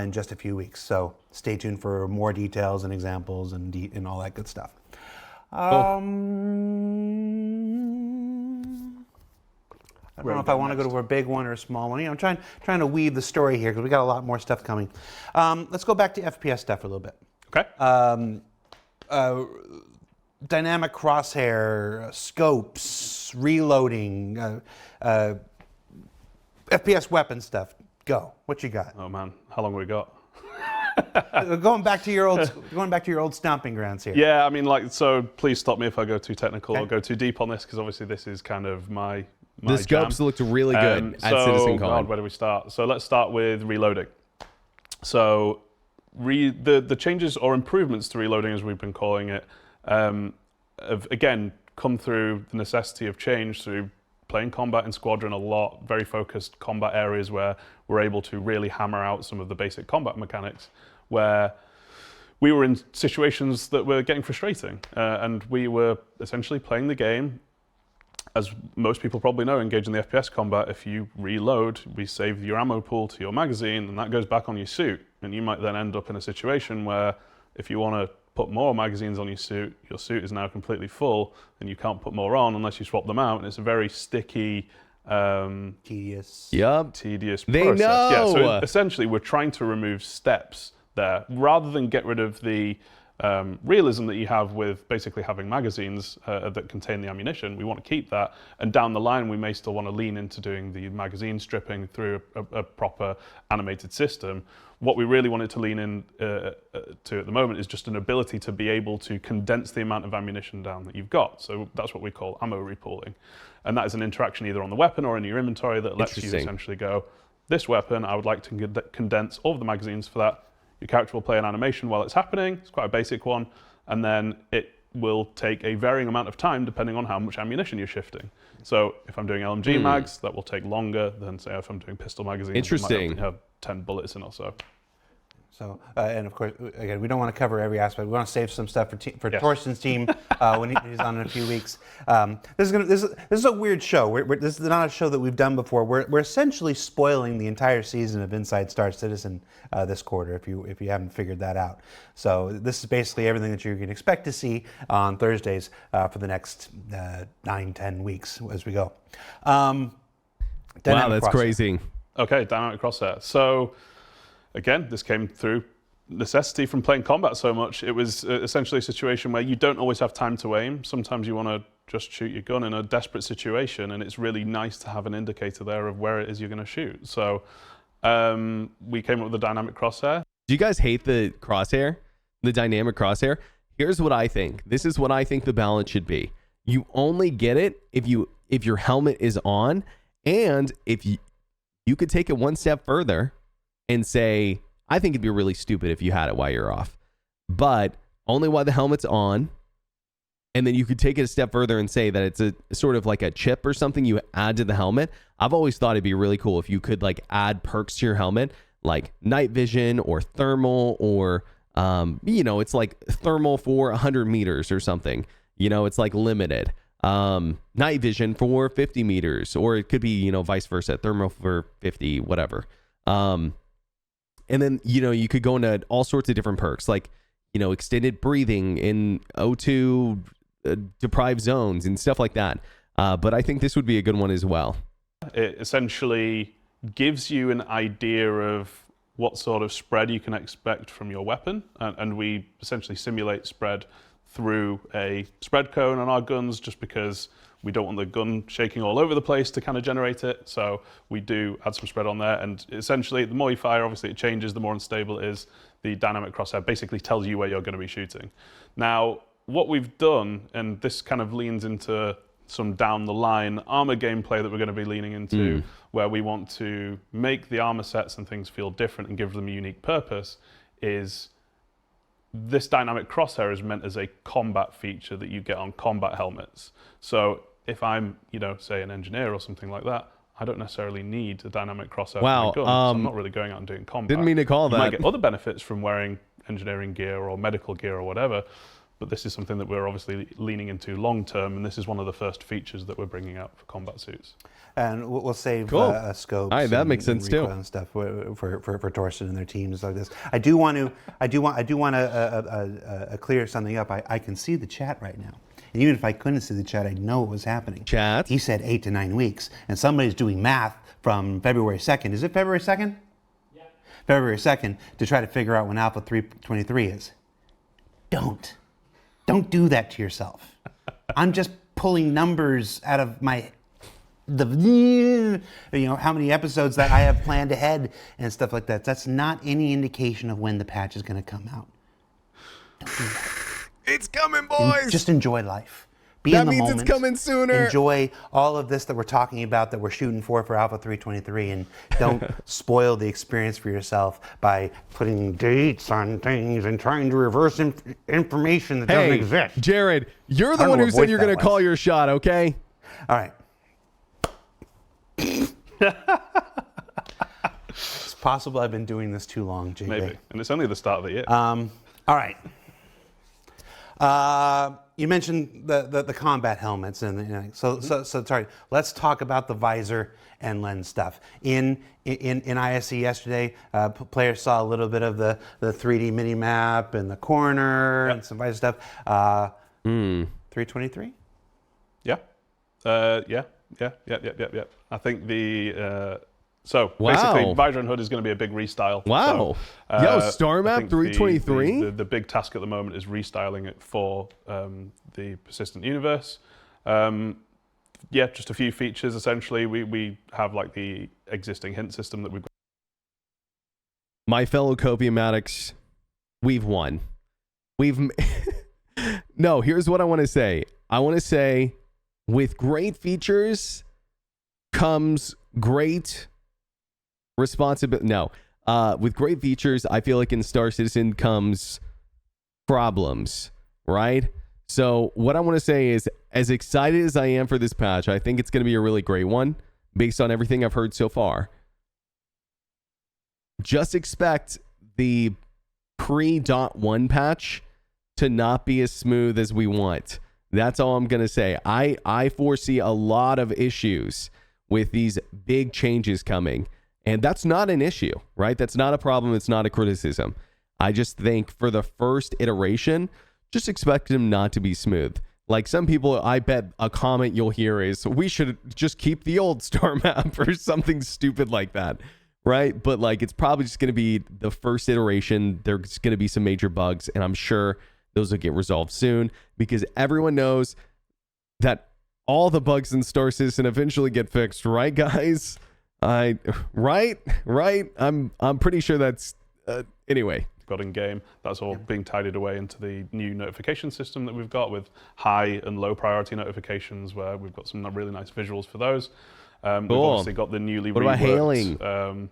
in just a few weeks. So stay tuned for more details and examples and all that good stuff. I don't know if I want to go to a big one or a small one. I'm trying to weave the story here because we got a lot more stuff coming. Let's go back to FPS stuff for a little bit. Okay. Dynamic crosshair, scopes, reloading, FPS weapon stuff. Go. What you got? Oh man, how long have we got? Going back to your old stomping grounds here. Yeah, I mean, so please stop me if I go too technical or go too deep on this, because obviously this is kind of my the scopes looked really good at CitizenCon. God, where do we start? So let's start with reloading. So the changes or improvements to reloading, as we've been calling it, have again come through the necessity of change through playing combat in Squadron a lot, very focused combat areas where we're able to really hammer out some of the basic combat mechanics, where we were in situations that were getting frustrating, and we were essentially playing the game. As most people probably know, engage in the FPS combat, if you reload, we save your ammo pool to your magazine, and that goes back on your suit. And you might then end up in a situation where if you want to put more magazines on your suit is now completely full, and you can't put more on unless you swap them out. And it's a very sticky, tedious process. They know. Yeah, so essentially we're trying to remove steps there, rather than get rid of the realism that you have with basically having magazines that contain the ammunition. We want to keep that, and down the line we may still want to lean into doing the magazine stripping through a proper animated system. What we really wanted to lean in to at the moment is just an ability to be able to condense the amount of ammunition down that you've got. So that's what we call ammo repooling, and that is an interaction either on the weapon or in your inventory that lets you essentially go, this weapon, I would like to condense all of the magazines for that. Your character will play an animation while it's happening. It's quite a basic one. And then it will take a varying amount of time depending on how much ammunition you're shifting. So if I'm doing LMG mags, that will take longer than, say, if I'm doing pistol magazines. Interesting. I might have 10 bullets in or so. So, and of course, again, we don't want to cover every aspect. We want to save some stuff for Torsten's team when he's on in a few weeks. This is a weird show. This is not a show that we've done before. We're essentially spoiling the entire season of Inside Star Citizen this quarter, if you haven't figured that out. So this is basically everything that you can expect to see on Thursdays for the next 9-10 weeks as we go. Wow, that's crazy. Okay, dynamic crosshair. So again, this came through necessity from playing combat so much. It was essentially a situation where you don't always have time to aim. Sometimes you want to just shoot your gun in a desperate situation, and it's really nice to have an indicator there of where it is you're going to shoot. So we came up with the dynamic crosshair. Do you guys hate the crosshair, the dynamic crosshair? Here's what I think. This is what I think the balance should be. You only get it if your helmet is on, and if you could take it one step further and say, I think it'd be really stupid if you had it while you're off, but only while the helmet's on. And then you could take it a step further and say that it's a sort of like a chip or something you add to the helmet. I've always thought it'd be really cool if you could like add perks to your helmet, like night vision or thermal, or it's like thermal for 100 meters or something. It's like limited. Night vision for 50 meters, or it could be, vice versa, thermal for 50, whatever. And then, you could go into all sorts of different perks, like, extended breathing in O2 deprived zones and stuff like that. But I think this would be a good one as well. It essentially gives you an idea of what sort of spread you can expect from your weapon. And we essentially simulate spread through a spread cone on our guns, just because we don't want the gun shaking all over the place to kind of generate it. So we do add some spread on there. And essentially, the more you fire, obviously it changes, the more unstable it is. The dynamic crosshair basically tells you where you're going to be shooting. Now, what we've done, and this kind of leans into some down the line armor gameplay that we're going to be leaning into, where we want to make the armor sets and things feel different and give them a unique purpose, is this dynamic crosshair is meant as a combat feature that you get on combat helmets. So if I'm, say an engineer or something like that, I don't necessarily need a dynamic crosshair for my gun. So I'm not really going out and doing combat. Didn't mean to call that. You might get other benefits from wearing engineering gear or medical gear or whatever, but this is something that we're obviously leaning into long term, and this is one of the first features that we're bringing out for combat suits. And we'll save scopes. All right, that makes sense too. And stuff for Torsten and their teams like this. I do want to clear something up. I can see the chat right now. And even if I couldn't see the chat, I'd know what was happening. Chat? He said 8 to 9 weeks, and somebody's doing math from February 2nd. Is it February 2nd? Yeah. February 2nd to try to figure out when Alpha 323 is. Don't do that to yourself. I'm just pulling numbers out of my how many episodes that I have planned ahead and stuff like that. That's not any indication of when the patch is going to come out. Don't do that. It's coming, boys. Just enjoy life. Be in the moment. That means it's coming sooner. Enjoy all of this that we're talking about, that we're shooting for Alpha 323, and don't spoil the experience for yourself by putting dates on things and trying to reverse information that doesn't exist. Jared, you're the one who said you're going to call your shot, okay? All right. It's possible I've been doing this too long, JJ. Maybe, and it's only the start of the year. All right. You mentioned the combat helmets, and so sorry. Let's talk about the visor and lens stuff. In ISC yesterday, players saw a little bit of the 3D mini map and the corner and some visor stuff. 323. Yeah. Yeah. I think basically visor and hood is going to be a big restyle. Wow. So, Star Map 323? The big task at the moment is restyling it for the persistent universe. Just a few features essentially. We have like the existing hint system that we've got. My fellow Copiomatics, we've won. No, here's what I want to say. I want to say, with great features comes great responsibility. No, with great features, I feel like in Star Citizen comes problems, right? So what I want to say is, as excited as I am for this patch, I think it's going to be a really great one based on everything I've heard so far. Just expect the pre.1 patch to not be as smooth as we want. That's all I'm going to say. I foresee a lot of issues with these big changes coming. And that's not an issue, right? That's not a problem. It's not a criticism. I just think for the first iteration, just expect them not to be smooth. Like some people, I bet a comment you'll hear is, we should just keep the old star map or something stupid like that, right? But like it's probably just going to be the first iteration. There's going to be some major bugs, and I'm sure those will get resolved soon because everyone knows that all the bugs in Star Citizen eventually get fixed, right, guys? Right. I'm pretty sure that's anyway. Got in game. That's all being tidied away into the new notification system that we've got with high and low priority notifications, where we've got some really nice visuals for those. We've obviously got the newly What about reworked, hailing? I'm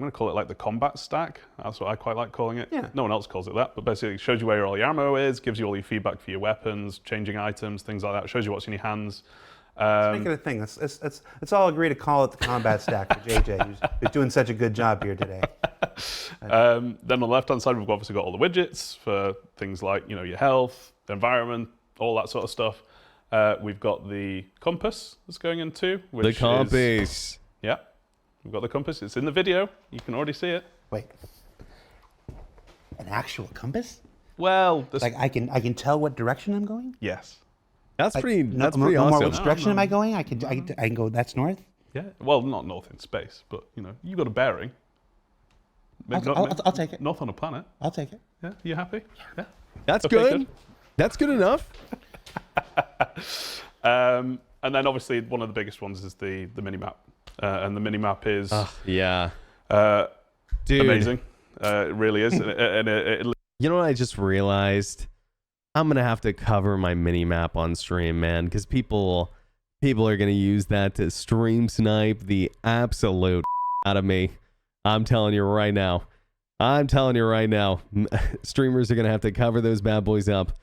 going to call it like the combat stack. That's what I quite like calling it. Yeah. No one else calls it that, but basically it shows you where all your ammo is, gives you all your feedback for your weapons, changing items, things like that. It shows you what's in your hands. Let's make it a thing. Let's all agree to call it the combat stack for JJ, who's doing such a good job here today. Then on the left-hand side, we've obviously got all the widgets for things like your health, the environment, all that sort of stuff. We've got the compass that's going in too. The compass. Yeah, we've got the compass. It's in the video. You can already see it. Wait, an actual compass? Well, like I can tell what direction I'm going. Yes. That's pretty. That's pretty no awesome. more, which direction am I going? I can go. That's north. Yeah. Well, not north in space, but you got a bearing. I'll take it. North on a planet. I'll take it. Yeah. You happy? Yeah. That's Okay, good. That's good enough. And then obviously one of the biggest ones is the mini map, and the mini map is Yeah. Dude. amazing. It really is, and it You know what I just realized? I'm gonna have to cover my mini map on stream, man, because people are gonna use that to stream snipe the absolute out of me. I'm telling you right now. Streamers are gonna have to cover those bad boys up,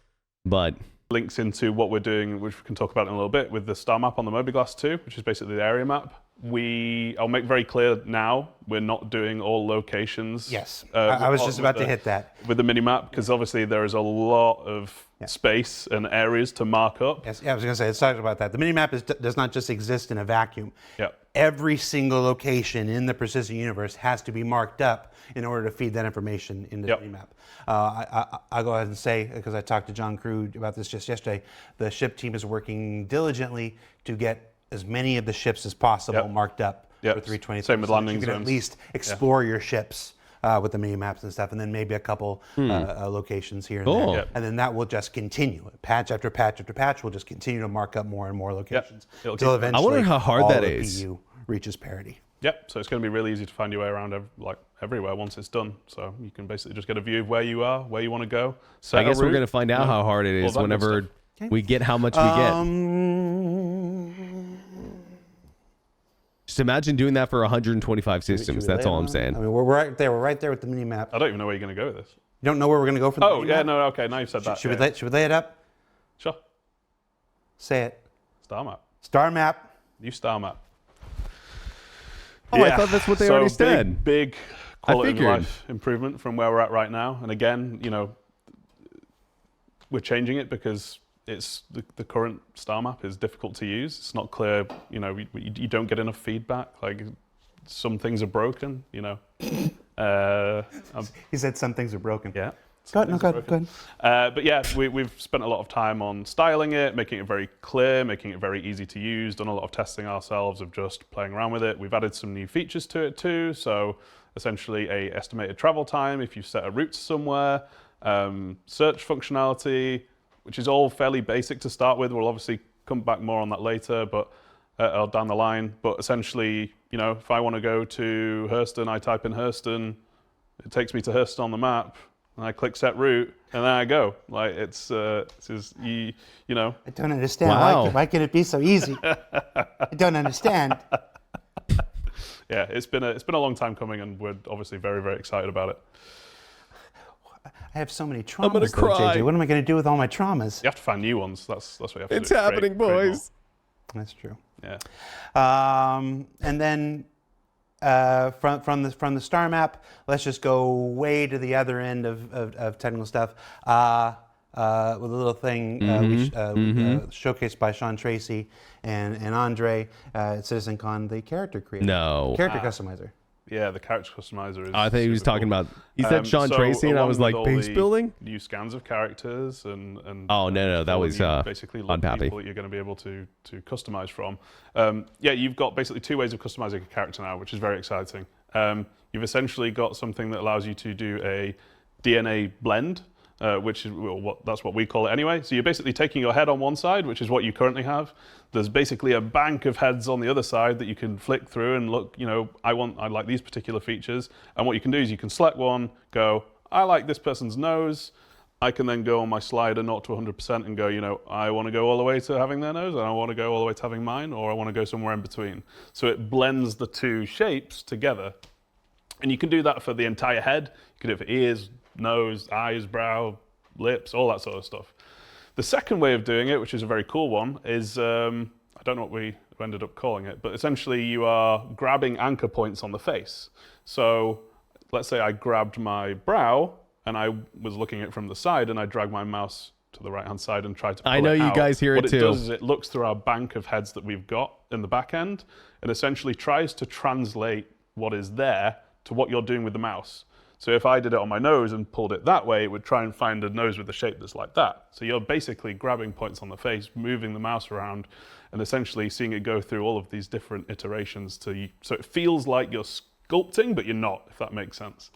but links into what we're doing, which we can talk about in a little bit, with the star map on the Mobiglast 2, which is basically the area map. I'll make very clear now, we're not doing all locations. Yes, I was just about to hit that. With the mini-map, because obviously there is a lot of space and areas to mark up. Yes, I was going to say, let's talk about that. The mini-map does not just exist in a vacuum. Yeah. Every single location in the persistent universe has to be marked up in order to feed that information into the mini-map. I'll go ahead and say, because I talked to John Crew about this just yesterday, the ship team is working diligently to get as many of the ships as possible marked up for 323. Same with landing zones. You can at least explore your ships with the mini maps and stuff, and then maybe a couple locations here and there. Yep. And then that will just continue. Patch after patch after patch will just continue to mark up more and more locations Yep. until eventually I wonder how hard all that the is. PU reaches parity. Yep, so it's going to be really easy to find your way around everywhere once it's done. So you can basically just get a view of where you are, where you want to go. I guess we're going to find out how hard it is whenever we get how much we get. Just imagine doing that for 125 systems. That's all I'm saying. I mean, we're right there. We're right there with the mini map. I don't even know where you're going to go with this. You don't know where we're going to go for the mini map? No, okay, now you've said that. Should we lay it up? Sure. Say it. Star map. Star map. New star map. Oh, I thought that's what they already said. Big quality of life improvement from where we're at right now. And again, we're changing it because it's the current star map is difficult to use. It's not clear, you don't get enough feedback. Like some things are broken, He said some things are broken. Yeah. Go ahead. But yeah, we've spent a lot of time on styling it, making it very clear, making it very easy to use, done a lot of testing ourselves of just playing around with it. We've added some new features to it too. So essentially a estimated travel time if you set a route somewhere, search functionality, which is all fairly basic to start with. We'll obviously come back more on that later, but or down the line. But essentially, if I want to go to Hurston, I type in Hurston, it takes me to Hurston on the map, and I click set route, and then I go. Like it's just, I don't understand. Wow. Why can it be so easy? I don't understand. Yeah, it's been a long time coming, and we're obviously very, very excited about it. I have so many traumas. I'm gonna cry. JJ. What am I going to do with all my traumas? You have to find new ones. That's what you have to do. It's happening, boys. That's true. Yeah. And then from the star map, let's just go way to the other end of technical stuff. With a little thing showcased by Sean Tracy and Andre at CitizenCon, the character creator. No. Character customizer. Yeah, the character customizer is. I think he was talking cool. about. He said Sean Tracy, and I was like, base building. New scans of characters and. Oh no, that was basically on Pappy. People that you're going to be able to customize from. Yeah, you've got basically 2 ways of customizing a character now, which is very exciting. You've essentially got something that allows you to do a DNA blend. Which is that's what we call it anyway. So you're basically taking your head on one side, which is what you currently have. There's basically a bank of heads on the other side that you can flick through and look. I like these particular features. And what you can do is you can select one, go, I like this person's nose. I can then go on my slider 0 to 100% and go, I want to go all the way to having their nose, and I want to go all the way to having mine, or I want to go somewhere in between. So it blends the 2 shapes together. And you can do that for the entire head. You can do it for ears, nose, eyes, brow, lips, all that sort of stuff. The second way of doing it, which is a very cool one, is, I don't know what we ended up calling it, but essentially you are grabbing anchor points on the face. So let's say I grabbed my brow and I was looking at it from the side and I dragged my mouse to the right-hand side and tried to pull it out. I know you guys hear it too. What it does is it looks through our bank of heads that we've got in the back end and essentially tries to translate what is there to what you're doing with the mouse. So if I did it on my nose and pulled it that way, it would try and find a nose with a shape that's like that. So you're basically grabbing points on the face, moving the mouse around, and essentially seeing it go through all of these different iterations so it feels like you're sculpting, but you're not, if that makes sense.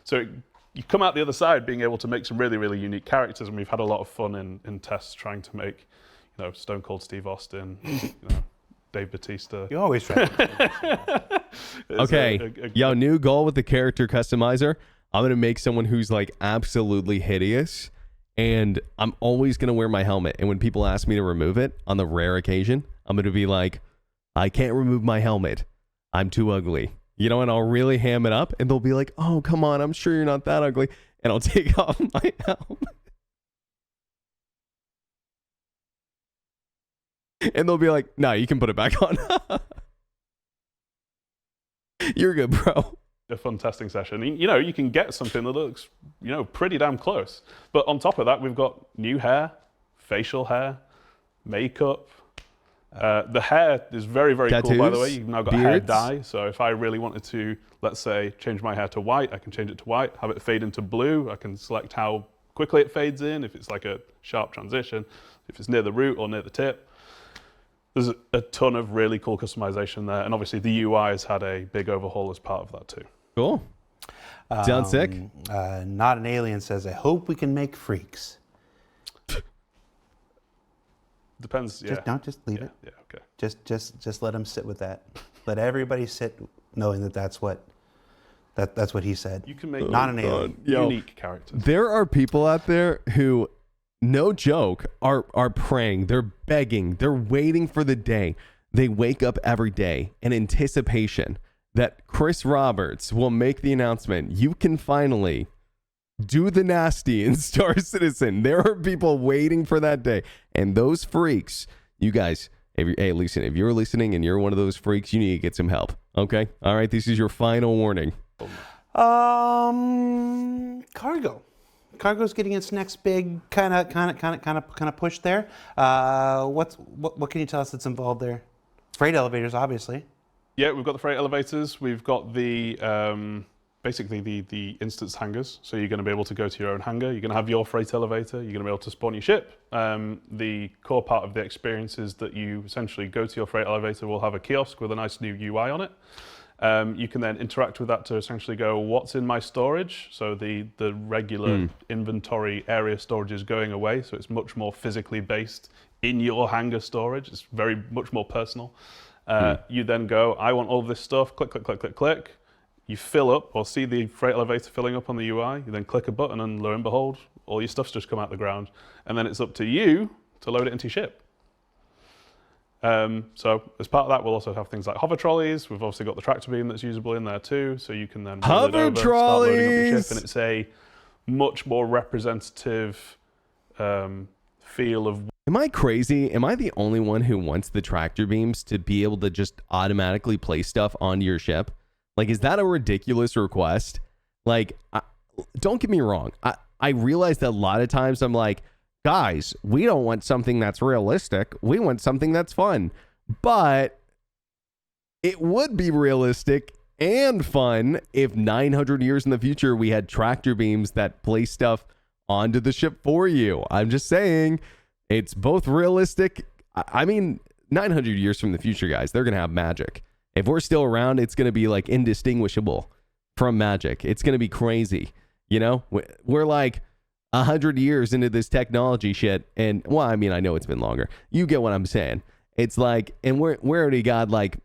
So you come out the other side being able to make some really, really unique characters, and we've had a lot of fun in tests trying to make, Stone Cold Steve Austin, Dave Bautista. You always try. Okay, new goal with the character customizer. I'm going to make someone who's like absolutely hideous, and I'm always going to wear my helmet. And when people ask me to remove it on the rare occasion, I'm going to be like, I can't remove my helmet. I'm too ugly. And I'll really ham it up, and they'll be like, oh, come on, I'm sure you're not that ugly. And I'll take off my helmet. And they'll be like, no, you can put it back on. You're good, bro. A fun testing session. You can get something that looks, pretty damn close. But on top of that, we've got new hair, facial hair, makeup. The hair is very, very tattoos, cool, by the way. You've now got beards. hair dye. So if I really wanted to, let's say, change my hair to white, I can change it to white, have it fade into blue. I can select how quickly it fades in, if it's like a sharp transition, if it's near the root or near the tip. There's a ton of really cool customization there. And obviously the UI has had a big overhaul as part of that too. Cool. Sounds sick. Not an Alien says, I hope we can make freaks. Depends, yeah. Just leave it. Yeah, okay. Just let him sit with that. Let everybody sit knowing that that's what he said. You can make not an alien. Unique characters. There are people out there who, no joke, are praying. They're begging. They're waiting for the day. They wake up every day in anticipation that Chris Roberts will make the announcement. You can finally do the nasty in Star Citizen. There are people waiting for that day. And those freaks, you guys, listen, if you're listening and you're one of those freaks, you need to get some help. Okay? All right, this is your final warning. Cargo. Cargo's getting its next big kind of push there. What can you tell us that's involved there? Freight elevators, obviously. Yeah, we've got the freight elevators. We've got the basically the instance hangars. So you're going to be able to go to your own hangar. You're going to have your freight elevator. You're going to be able to spawn your ship. The core part of the experience is that you essentially go to your freight elevator. We'll have a kiosk with a nice new UI on it. You can then interact with that to essentially go, what's in my storage? So the regular inventory area storage is going away. So it's much more physically based in your hangar storage. It's very much more personal. You then go, I want all of this stuff, click, click, click, click, click. You fill up or see the freight elevator filling up on the UI. You then click a button and lo and behold, all your stuff's just come out the ground. And then it's up to you to load it into your ship. So as part of that, we'll also have things like hover trolleys. We've obviously got the tractor beam that's usable in there too. So you can then hover trolleys. Start loading up your ship, and it's a much more representative feel of. Am I crazy? Am I the only one who wants the tractor beams to be able to just automatically place stuff onto your ship? Like, is that a ridiculous request? Like, don't get me wrong. I realize that a lot of times I'm like, guys, we don't want something that's realistic. We want something that's fun. But it would be realistic and fun if 900 years in the future we had tractor beams that place stuff onto the ship for you. I'm just saying, it's both realistic. I mean, 900 years from the future, guys, they're going to have magic. If we're still around, it's going to be like indistinguishable from magic. It's going to be crazy. You know, we're like 100 years into this technology shit. And well, I mean, I know it's been longer. You get what I'm saying. It's like, and we already got like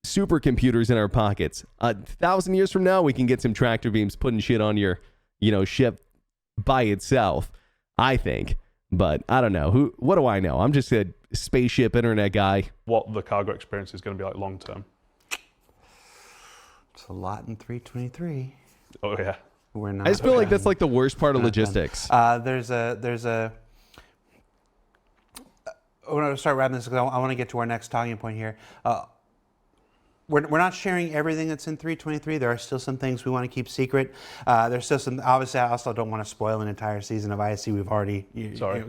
supercomputers in our pockets. 1,000 years from now, we can get some tractor beams putting shit on your, ship by itself, I think. But I don't know. What do I know? I'm just a spaceship internet guy. What the cargo experience is going to be like long term. It's a lot in 323. Oh, yeah. We're not. I just feel like that's like the worst part of logistics. There's a. I want to start wrapping this because I want to get to our next talking point here. We're not sharing everything that's in 323. There are still some things we want to keep secret. There's still some, obviously I also don't want to spoil an entire season of ISC. We've already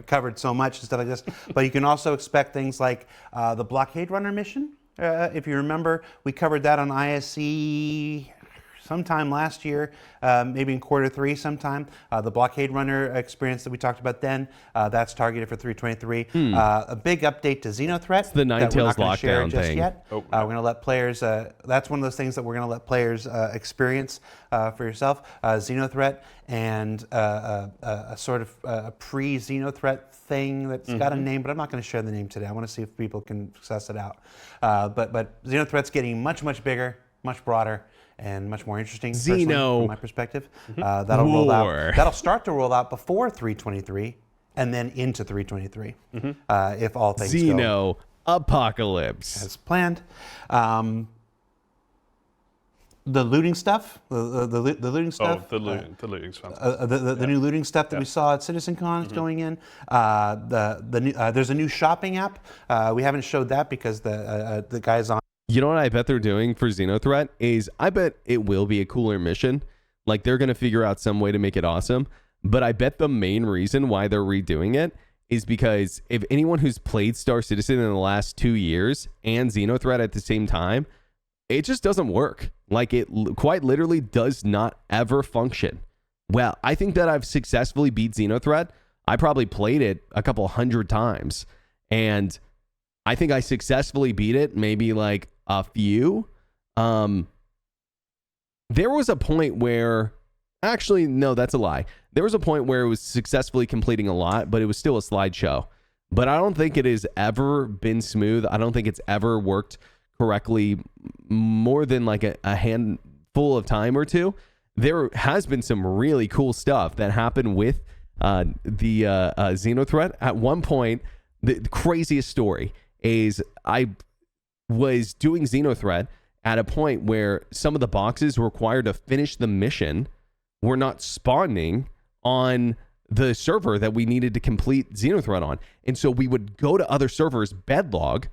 covered so much and stuff like this. But you can also expect things like the Blockade Runner mission. If you remember, we covered that on ISC sometime last year, maybe in Q3 sometime. The Blockade Runner experience that we talked about then, that's targeted for 323. A big update to Xenothreat. It's the Ninetales lockdown thing. Yet. We're going to let players, that's one of those things that we're going to let players experience for yourself. Xenothreat and a sort of a pre-Xenothreat thing that's got a name, but I'm not going to share the name today. I want to see if people can suss it out. But Xenothreat's getting much, much bigger, much broader, and much more interesting, from my perspective. That'll roll out. That'll start to roll out before 323, and then into 323, if all things go Apocalypse as planned. The looting stuff, the looting stuff. Oh, the looting's fantastic. The new looting stuff that we saw at CitizenCon is going in. There's a new shopping app. We haven't showed that because the guys on. You know what I bet they're doing for Xenothreat is I bet it will be a cooler mission. Like they're going to figure out some way to make it awesome. But I bet the main reason why they're redoing it is because if anyone who's played Star Citizen in the last 2 years and Xenothreat at the same time, it just doesn't work. Like it quite literally does not ever function. Well, I think that I've successfully beat Xenothreat. I probably played it a couple hundred times. And I think I successfully beat it maybe like a few. There was a point where, actually, no, that's a lie. There was a point where it was successfully completing a lot, but it was still a slideshow. But I don't think it has ever been smooth. I don't think it's ever worked correctly more than like a handful of time or two. There has been some really cool stuff that happened with the Xenothreat. At one point, the craziest story is I was doing Xenothreat at a point where some of the boxes required to finish the mission were not spawning on the server that we needed to complete Xenothreat on. And so we would go to other servers, bedlog,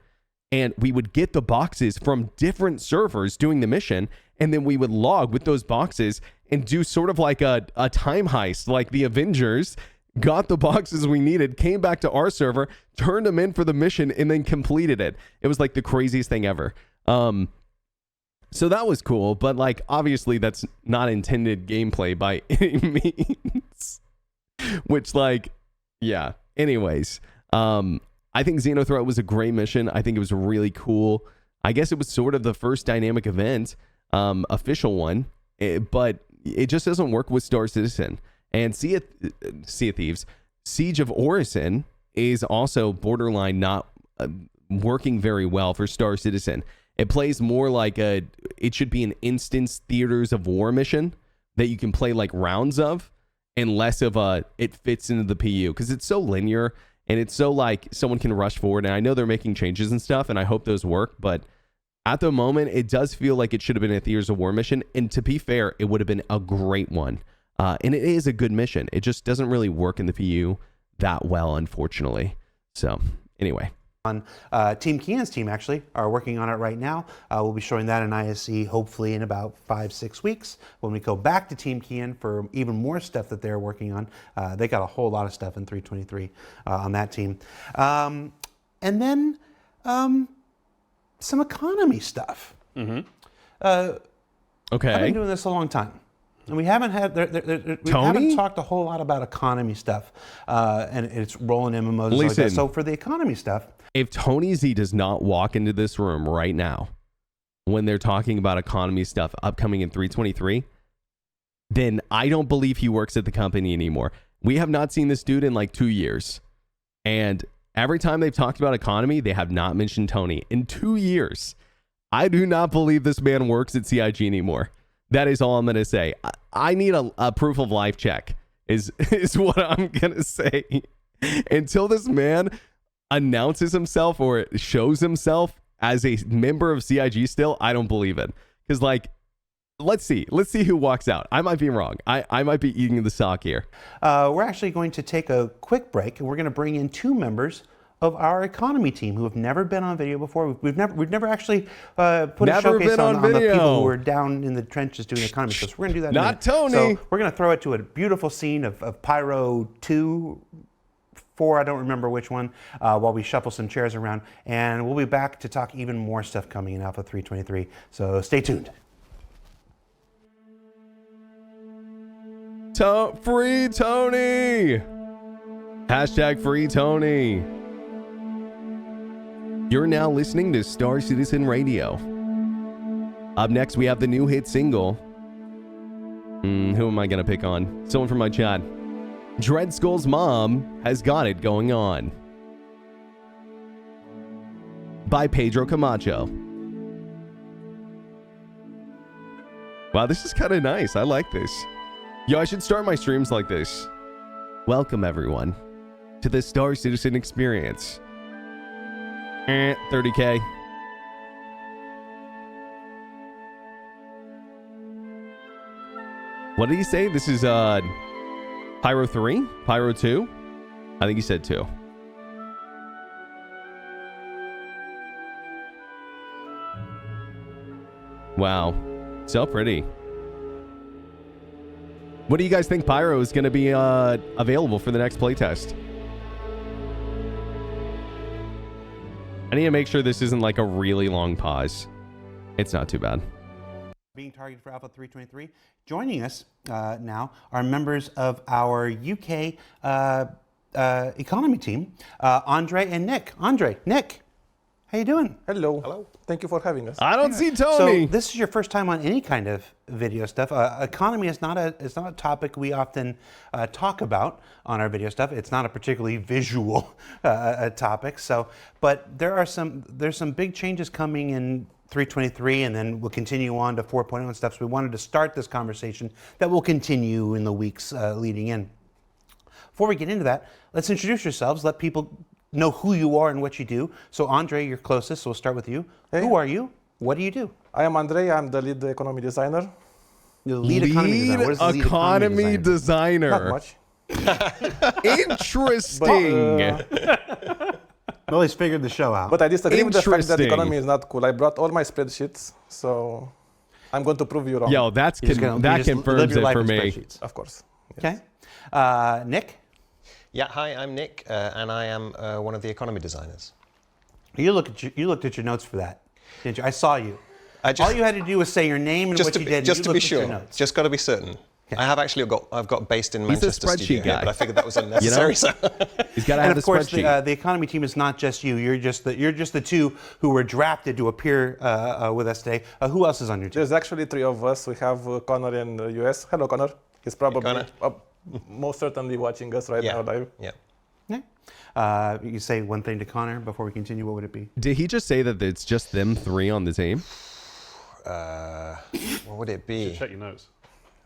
and we would get the boxes from different servers doing the mission, and then we would log with those boxes and do sort of like a time heist, like the Avengers, got the boxes we needed, came back to our server, turned them in for the mission, and then completed it. It was like the craziest thing ever. So that was cool, but like obviously that's not intended gameplay by any means. Which like, yeah. Anyways, I think Xenothreat was a great mission. I think it was really cool. I guess it was sort of the first dynamic event, official one, but it just doesn't work with Star Citizen. And Sea of Thieves, Siege of Orison is also borderline not working very well for Star Citizen. It plays more like it should be an instance Theaters of War mission that you can play like rounds of, and less of it fits into the PU because it's so linear and it's so like someone can rush forward. And I know they're making changes and stuff, and I hope those work, but at the moment, it does feel like it should have been a Theaters of War mission. And to be fair, it would have been a great one. And it is a good mission. It just doesn't really work in the PU that well, unfortunately. So anyway. On Team Kian's team actually are working on it right now. We'll be showing that in ISC hopefully in about 5-6 weeks. When we go back to Team Kian for even more stuff that they're working on, they got a whole lot of stuff in 323 on that team. And then some economy stuff. Okay. I've been doing this a long time. And we haven't had, we haven't talked a whole lot about economy stuff, and it's rolling MMOs. Like that. So for the economy stuff. If Tony Z does not walk into this room right now when they're talking about economy stuff upcoming in 323, then I don't believe he works at the company anymore. We have not seen this dude in like 2 years. And every time they've talked about economy, they have not mentioned Tony. In 2 years, I do not believe this man works at CIG anymore. That is all I'm going to say. I need a proof of life check is what I'm going to say. Until this man announces himself or shows himself as a member of CIG still, I don't believe it. Because, like, let's see who walks out. I might be wrong. I might be eating the sock here. We're actually going to take a quick break, and we're going to bring in 2 members of our economy team who have never been on video before. We've never actually put a showcase on the people who are down in the trenches doing economy stuff. So we're going to do that. Not Tony. So we're going to throw it to a beautiful scene of Pyro 2, 4, I don't remember which one, while we shuffle some chairs around. And we'll be back to talk even more stuff coming in Alpha 323. So stay tuned. Free Tony. Hashtag free Tony. You're now listening to Star Citizen Radio. Up next, we have the new hit single. Who am I going to pick on? Someone from my chat. Dread Skull's mom has got it going on. By Pedro Camacho. Wow, this is kind of nice. I like this. Yo, I should start my streams like this. Welcome, everyone, to the Star Citizen experience. 30K. What did he say? This is Pyro 3? Pyro 2? I think he said 2. Wow. So pretty. What do you guys think Pyro is going to be available for the next playtest? I need to make sure this isn't like a really long pause. It's not too bad. Being targeted for Alpha 323. Joining us now are members of our UK economy team, Andre and Nick. Nick, how you doing? Hello. Hello. Thank you for having us. I don't see Tony. So this is your first time on any kind of video stuff. Economy is not a topic we often talk about on our video stuff. It's not a particularly visual topic. So, but there's some big changes coming in 323, and then we'll continue on to 4.0 and stuff. So we wanted to start this conversation that will continue in the weeks leading in. Before we get into that, let's introduce yourselves. Let people know who you are and what you do. So Andre, you're closest, so we'll start with you. Hey. Who are you? What do you do? I am Andre. I'm the lead economy designer. The lead economy designer. What is the lead economy designer? Not much. Interesting. Well, he's figured the show out. But I disagree with the fact that economy is not cool. I brought all my spreadsheets, so I'm going to prove you wrong. Yo, that confirms it for me. Of course. Yes. Okay. Nick? Yeah, hi, I'm Nick, and I am one of the economy designers. You looked at your notes for that, didn't you? I saw you. All you had to do was say your name and what you did. Just to be sure. Just got to be certain. Okay. I have actually got based in Manchester studio here, but I figured that was unnecessary. You know? He's got to have the spreadsheet. And of course, the economy team is not just you. You're just the two who were drafted to appear with us today. Who else is on your team? There's actually 3 of us. We have Connor in the US. Hello, Connor. He's probably most certainly watching us right now live. Yeah. You say one thing to Connor before we continue. What would it be? Did he just say that it's just them 3 on the team? What would it be? Check your notes.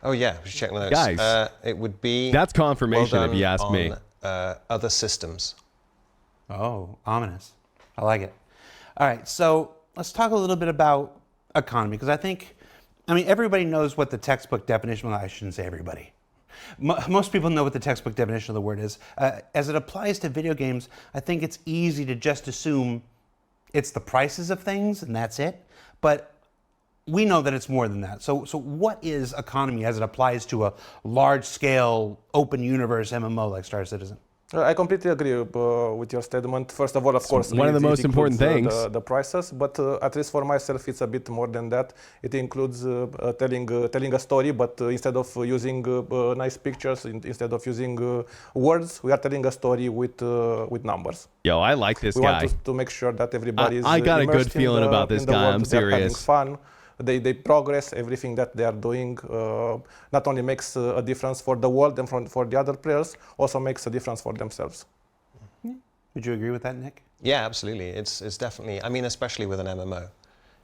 Oh yeah, we should check the notes. Guys, it would be. That's confirmation if you ask me. Other systems. Oh, ominous. I like it. All right, so let's talk a little bit about economy, because everybody knows what the textbook definition. Well, I shouldn't say everybody. Most people know what the textbook definition of the word is. As it applies to video games, I think it's easy to just assume it's the prices of things and that's it. But we know that it's more than that. So what is economy as it applies to a large-scale, open universe MMO like Star Citizen? I completely agree with your statement. First of all, of course, one of the most important things. The prices, but at least for myself, it's a bit more than that. It includes telling a story, but instead of using nice pictures, instead of using words, we are telling a story with numbers. Yo, I like this guy. We want to make sure that everybody is I got a good feeling about this guy. I'm serious. Having fun. They progress. Everything that they are doing not only makes a difference for the world and for the other players, also makes a difference for themselves. Would you agree with that, Nick? Yeah, absolutely. It's definitely. I mean, especially with an MMO,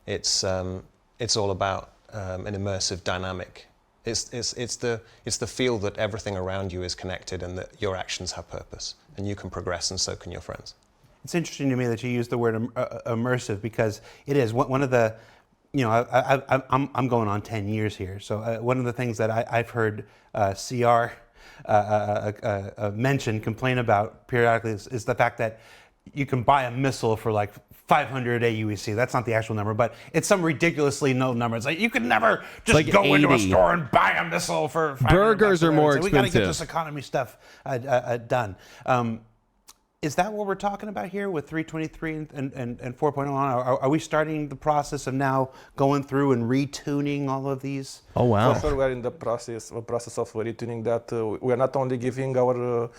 it's all about an immersive dynamic. It's the feel that everything around you is connected and that your actions have purpose and you can progress and so can your friends. It's interesting to me that you use the word immersive because it is one of the. You know, I'm going on 10 years here. So one of the things that I've heard CR complain about periodically is the fact that you can buy a missile for like 500 AUEC. That's not the actual number, but it's some ridiculously low number. It's like you can never just like go 80. Into a store and buy a missile for 500 burgers are more expensive. We got to get this economy stuff done. Is that what we're talking about here with 3.23 and 4.0? Are we starting the process of now going through and retuning all of these? Oh wow! For sure, we're in the process of retuning that. We are not only giving our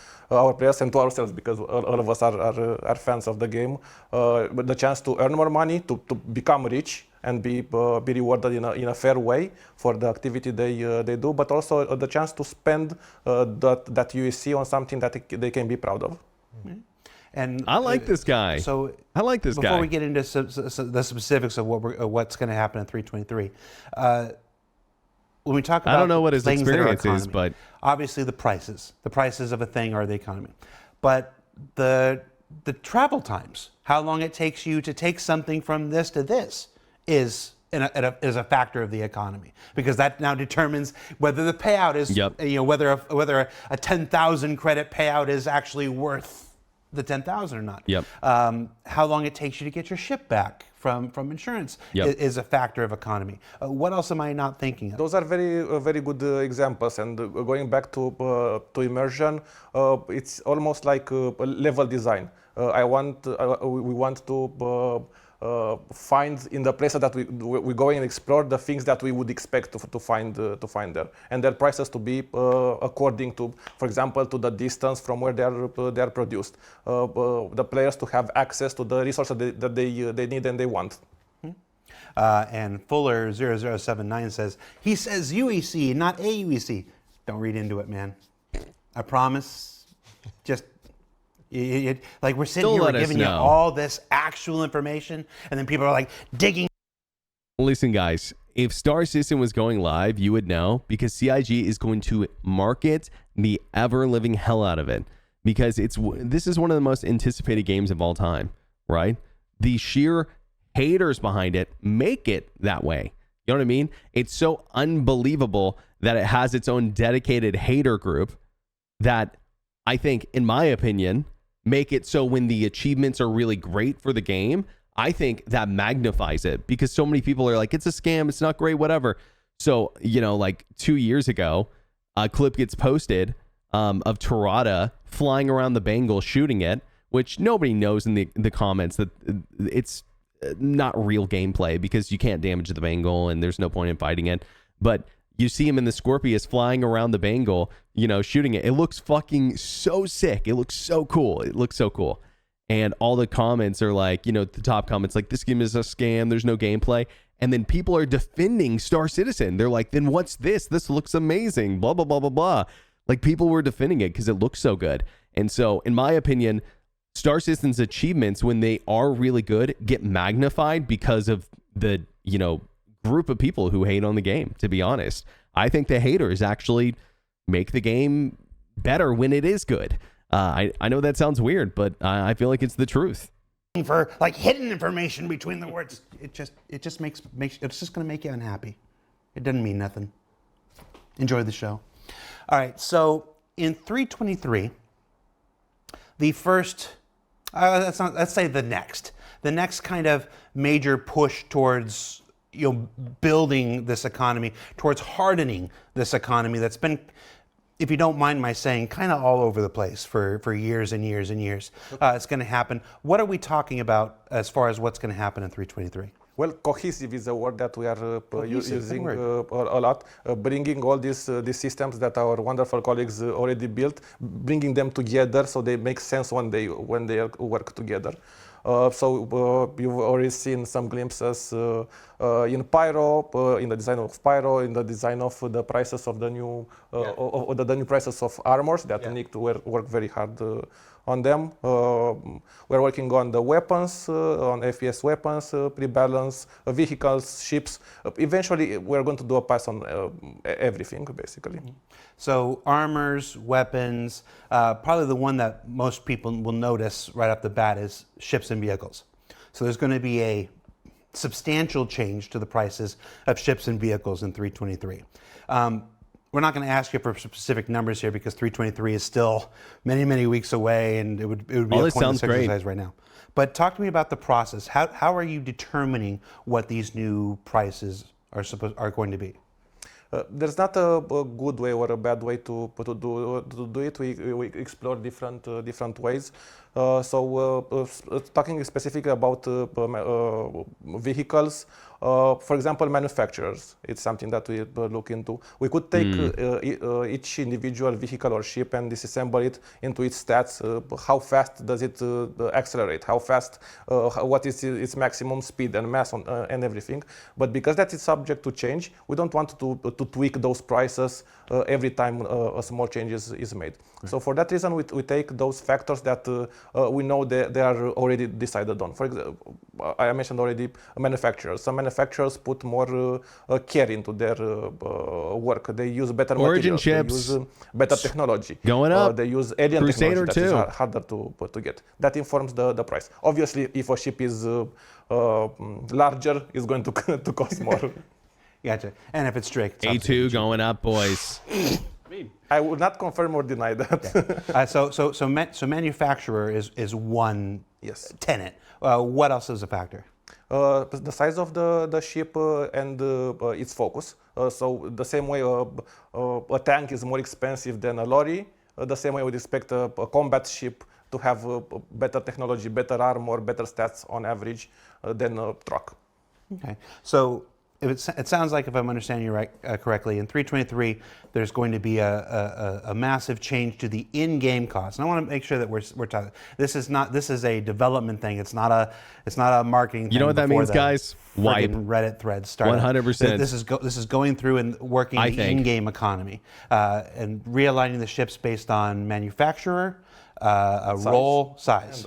players and to ourselves, because all of us are fans of the game, but the chance to earn more money, to become rich and be rewarded in a fair way for the activity they do, but also the chance to spend that UEC on something that they can be proud of. Mm-hmm. And I like this guy. So I like this guy. Before we get into the specifics of what's going to happen in 3.23, when we talk about I don't know what his experience is, but obviously the prices of a thing are the economy, but the travel times, how long it takes you to take something from this to this, is a factor of the economy, because that now determines whether the payout is, whether a 10,000 credit payout is actually worth the 10,000 or not. Yep. How long it takes you to get your ship back from insurance is a factor of economy. What else am I not thinking of? Those are very good examples. And going back to immersion, it's almost like a level design. We want to find in the places that we go and explore the things that we would expect to find there, and their prices to be according to, for example, to the distance from where they are produced. The players to have access to the resources that they need and they want. And Fuller 0079 says, he says UEC, not AUEC. Don't read into it, man. I promise. Just. Like we're sitting here, we're giving you all this actual information, and then people are like digging. Listen, guys, if Star Citizen was going live, you would know, because CIG is going to market the ever-living hell out of it, because this is one of the most anticipated games of all time, right? The sheer haters behind it make it that way. You know what I mean? It's so unbelievable that it has its own dedicated hater group that I think, in my opinion, make it so when the achievements are really great for the game, I think that magnifies it, because so many people are like, it's a scam, it's not great, whatever. So, like 2 years ago, a clip gets posted of Tirada flying around the Bengal shooting it, which nobody knows in the comments that it's not real gameplay, because you can't damage the Bengal and there's no point in fighting it. But you see him in the Scorpius flying around the Bengal, shooting it. It looks fucking so sick. It looks so cool. And all the comments are like, the top comments like, this game is a scam. There's no gameplay. And then people are defending Star Citizen. They're like, then what's this? This looks amazing. Blah, blah, blah, blah, blah. Like, people were defending it because it looks so good. And so, in my opinion, Star Citizen's achievements, when they are really good, get magnified because of the, group of people who hate on the game, to be honest. I think the haters actually make the game better when it is good. I know that sounds weird, but I feel like it's the truth. For like hidden information between the words, it just makes it's just going to make you unhappy. It doesn't mean nothing. Enjoy the show. All right, so in 3.23, the first, let's say the next kind of major push towards building this economy, towards hardening this economy that's been if you don't mind my saying, kind of all over the place for years and years and years. It's going to happen. What are we talking about as far as what's going to happen in 323? Well, cohesive is a word that we are using a lot. Bringing all these systems that our wonderful colleagues already built, bringing them together so they make sense when they work together. So you've already seen some glimpses in Pyro, in the design of Pyro, in the design of the prices of the new the new prices of armors that Nick work very hard on them. We're working on the weapons, on FPS weapons, pre-balance, vehicles, ships. Eventually, we're going to do a pass on everything, basically. So armors, weapons, probably the one that most people will notice right off the bat is ships and vehicles. So there's going to be a substantial change to the prices of ships and vehicles in 323. We're not going to ask you for specific numbers here because 323 is still many, many weeks away, and it would be a pointless exercise right now. But talk to me about the process. How are you determining what these new prices are going to be? There's not a good way or a bad way to do it. We explore different ways. Talking specifically about vehicles, for example, manufacturers, it's something that we look into. We could take each individual vehicle or ship and disassemble it into its stats. How fast does it accelerate? How fast? What is its maximum speed and mass and everything? But because that is subject to change, we don't want to tweak those prices every time a small change is made. Right. So for that reason, we take those factors that we know they are already decided on. For example, I mentioned already manufacturers. Some manufacturers put more care into their work. They use better Origin materials. chips. They use better technology. Going up. They use alien Crusader technology that is harder to get. That informs the price. Obviously, if a ship is larger, it's going to cost more. Gotcha. And if it's strict, A2 going up, boys. I would not confirm or deny that. Yeah. So manufacturer is one tenet. What else is a factor? The size of the ship and its focus. So the same way a tank is more expensive than a lorry, the same way we expect a combat ship to have better technology, better armor, better stats on average than a truck. Okay. So it sounds like, if I'm understanding you correctly, in 323 there's going to be a massive change to the in-game cost. And I want to make sure that we're talking. This is a development thing. It's not a marketing thing. You know what that means, guys? Wipe. Reddit threads started. 100%. This is going through and working the in-game economy and realigning the ships based on manufacturer, roll size.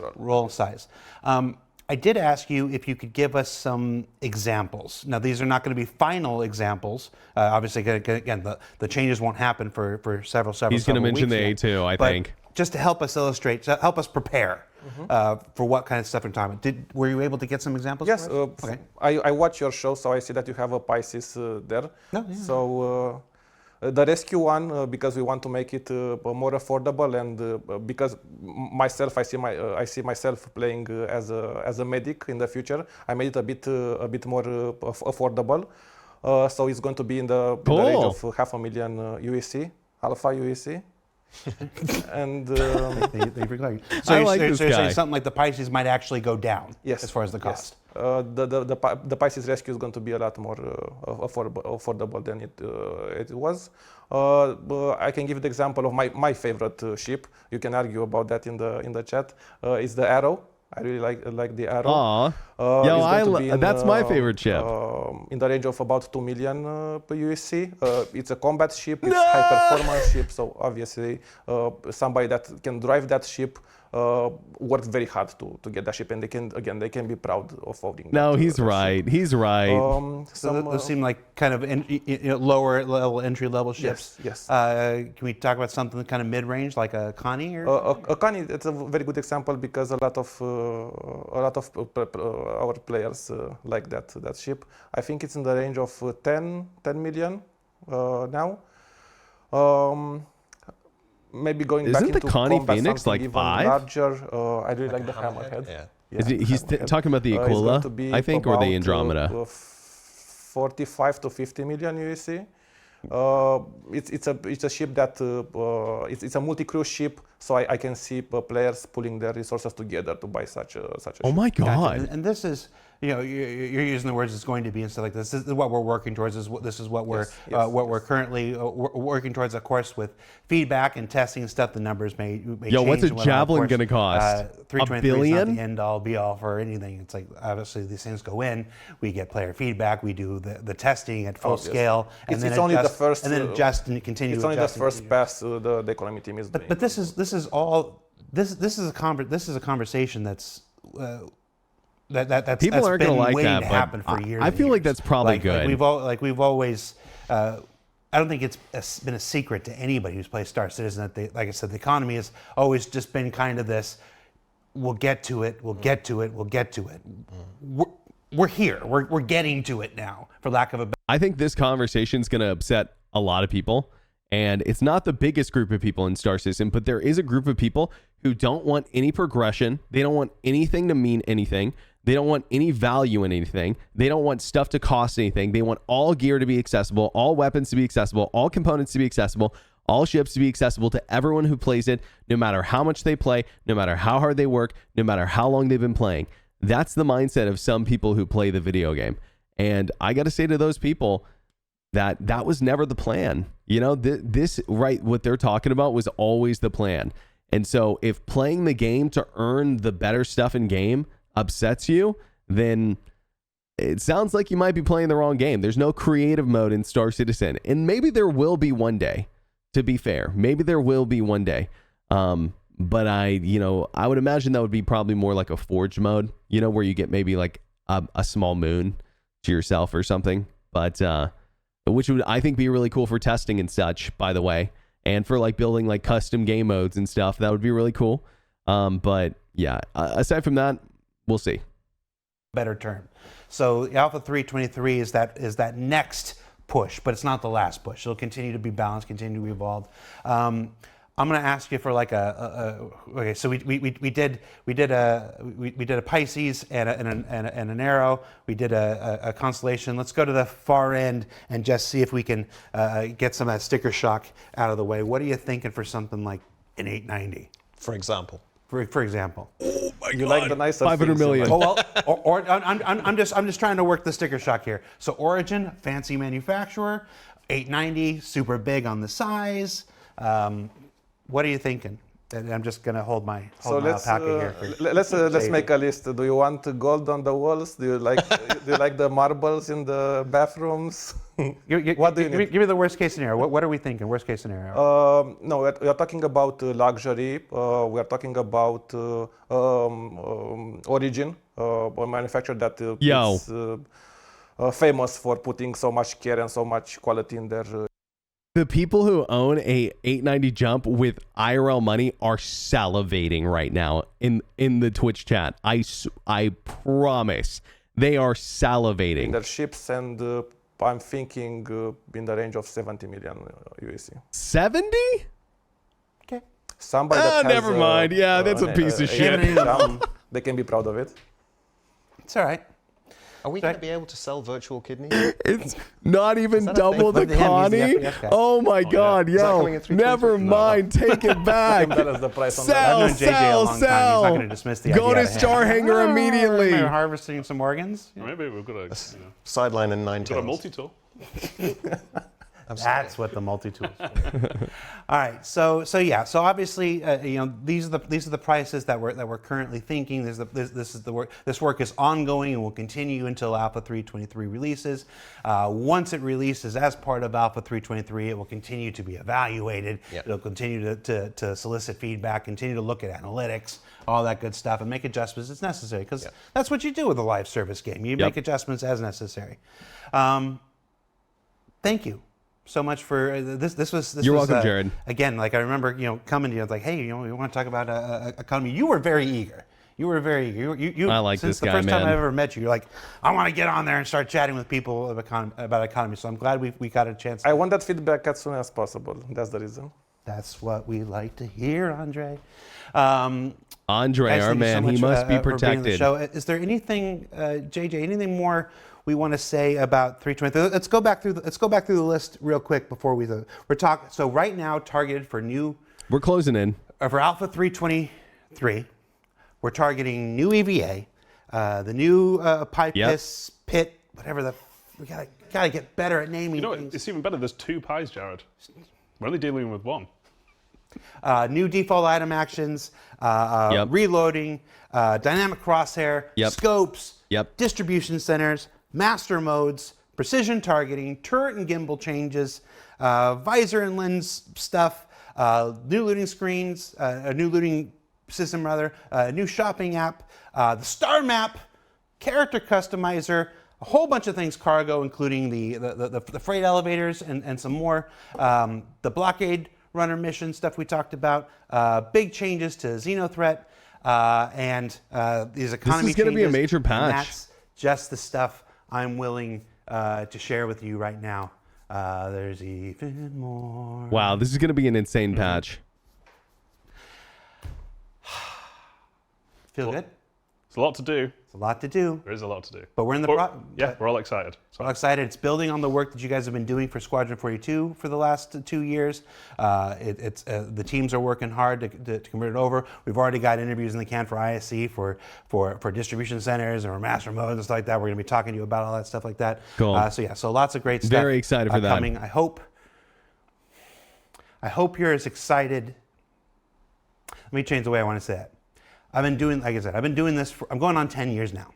I did ask you if you could give us some examples. Now, these are not going to be final examples. Obviously, again, the changes won't happen for several He's going to mention the weeks A2, I think. Just to help us illustrate, to help us prepare for what kind of stuff we're talking about. Were you able to get some examples? Yes. For us? Okay. I watch your show, so I see that you have a Pisces there. No, yeah. So the rescue one, because we want to make it more affordable, and because myself, I see myself playing as a medic in the future. I made it a bit more affordable. So it's going to be in the range of $500,000 USC, alpha USC. And so you're saying something like the Pisces might actually go down. Yes, as far as the cost. Yes. The Pisces Rescue is going to be a lot more affordable than it was. I can give the example of my favorite ship. You can argue about that in the chat. It's the Arrow. I really like the Arrow. That's my favorite ship. In the range of about 2 million per USC. It's a combat ship. It's high performance ship. So obviously, somebody that can drive that ship worked very hard to get that ship, and they can be proud of owning. No, he's right. He's right. So those seem like kind of lower level, entry level ships. Yes. Can we talk about something kind of mid range, like a Connie? Or a Connie, it's a very good example because a lot of our players like that ship. I think it's in the range of 10 million now. Maybe going back into the Connie combat, Phoenix like even 5? larger. I really like the Hammerhead. Yeah. He's talking about the Aquila, I think, or the Andromeda. 45 to 50 million USC. It's a ship that it's a multi-crew ship, so I can see players pulling their resources together to buy such a ship. Oh my God! Gotcha. And this is, you're using the words "it's going to be" and stuff like this. This is what we're working towards. This is what we're currently working towards. Of course, with feedback and testing and stuff, the numbers may change. What's a javelin going to cost? $1 billion? Is not the end all be all for anything. It's like obviously these things go in. We get player feedback. We do the testing at full scale, and then only the first, and then adjust and continue. It's only the first pass the economy team is doing. But this is a conversation that's. That's people aren't going to like waiting that, to but happen for years. I feel like that's probably good. We've always. I don't think it's been a secret to anybody who's played Star Citizen that like I said, the economy has always just been kind of this. We'll get to it. We'll get to it. We'll get to it. We're here. We're getting to it now, for lack of a. I think this conversation is going to upset a lot of people. And it's not the biggest group of people in Star Citizen, but there is a group of people who don't want any progression. They don't want anything to mean anything. They don't want any value in anything. They don't want stuff to cost anything. They want all gear to be accessible, all weapons to be accessible, all components to be accessible, all ships to be accessible to everyone who plays it, no matter how much they play, no matter how hard they work, no matter how long they've been playing. That's the mindset of some people who play the video game. And I got to say to those people, that was never the plan. What they're talking about was always the plan. And so if playing the game to earn the better stuff in game upsets you, then it sounds like you might be playing the wrong game. There's no creative mode in Star Citizen. And maybe there will be one day, to be fair. Maybe there will be one day. But I would imagine that would be probably more like a Forge mode, where you get maybe like a small moon to yourself or something. But which would, I think, be really cool for testing and such, by the way, and for like building like custom game modes and stuff. That would be really cool. But yeah, aside from that, we'll see. Better term. So Alpha 323 is that next push, but it's not the last push. It'll continue to be balanced, continue to evolve. I'm going to ask you for like okay. So we did a Pisces and an arrow. We did a constellation. Let's go to the far end and just see if we can get some of that sticker shock out of the way. What are you thinking for something like an 890? For example. For example. Oh my God. You like the nicer 500 million. Oh well. Or I'm just trying to work the sticker shock here. So Origin, fancy manufacturer, 890, super big on the size. What are you thinking? I'm just gonna hold my alpaca here. Let's make a list. Do you want gold on the walls? Do you like the marbles in the bathrooms? What do you need? Give me the worst case scenario. What are we thinking? Worst case scenario. No, we are talking about luxury. We are talking about Origin, a manufacturer that is famous for putting so much care and so much quality in their. The people who own a 890 jump with IRL money are salivating right now in the Twitch chat. I promise they are salivating. Their ships, and I'm thinking in the range of 70 million USD. 70? Okay. Somebody that has, never mind. Yeah, that's a piece of shit. They can be proud of it. It's all right. Are we going to be able to sell virtual kidneys? It's not even double the Connie. Oh my God, yo. Never mind. Take it back. Sell. He's not going to dismiss the Go idea to Star Hanger immediately. We're harvesting some organs. Maybe we've got a sideline in 9 got a tails. multi-tool. That's what the multi-tool is. All right, so obviously these are the prices that we're currently thinking. This work is ongoing and will continue until Alpha 323 releases. Once it releases as part of Alpha 323, it will continue to be evaluated. Yep. It'll continue to solicit feedback, continue to look at analytics, all that good stuff, and make adjustments as necessary. Because that's what you do with a live service game. You make adjustments as necessary. Thank you so much for this. You're welcome, Jared. Again, like I remember, coming to you, it's like, hey, we want to talk about economy. You were very eager. I like since this guy, the first time man. I ever met you, you're like, I want to get on there and start chatting with people about economy. So I'm glad we got a chance. I want that feedback as soon as possible. That's the reason. That's what we like to hear, Andre. Andre, guys, our thank you so man, much, he must be for being on the protected. show. Is there anything, JJ, anything more we want to say about 323? Let's go back through the list real quick before we're talking. So right now, targeted for we're closing in for Alpha 323. We're targeting new EVA, the new Piss Pit, whatever we gotta get better at naming things. It's even better. There's 2 pies, Jared. We're only dealing with 1. New default item actions, reloading, dynamic crosshair, scopes, distribution centers, master modes, precision targeting, turret and gimbal changes, visor and lens stuff, new looting screens, a new looting system rather, a new shopping app, the star map, character customizer, a whole bunch of things cargo, including the freight elevators and some more, the blockade runner mission stuff we talked about, big changes to Xenothreat, and these economy changes. This is going to be a major patch. That's just the stuff I'm willing to share with you right now. There's even more. Wow, this is going to be an insane patch. Feel good? It's a lot to do. It's a lot to do. There is a lot to do. But we're in the we're all excited. We're all excited. It's building on the work that you guys have been doing for Squadron 42 for the last 2 years. The teams are working hard to convert it over. We've already got interviews in the can for ISC, for distribution centers and for master modes and stuff like that. We're going to be talking to you about all that stuff like that. Cool. So lots of great stuff. Very excited for that. Coming. I hope you're as excited. Let me change the way I want to say it. I've been doing, like I said, I'm going on 10 years now.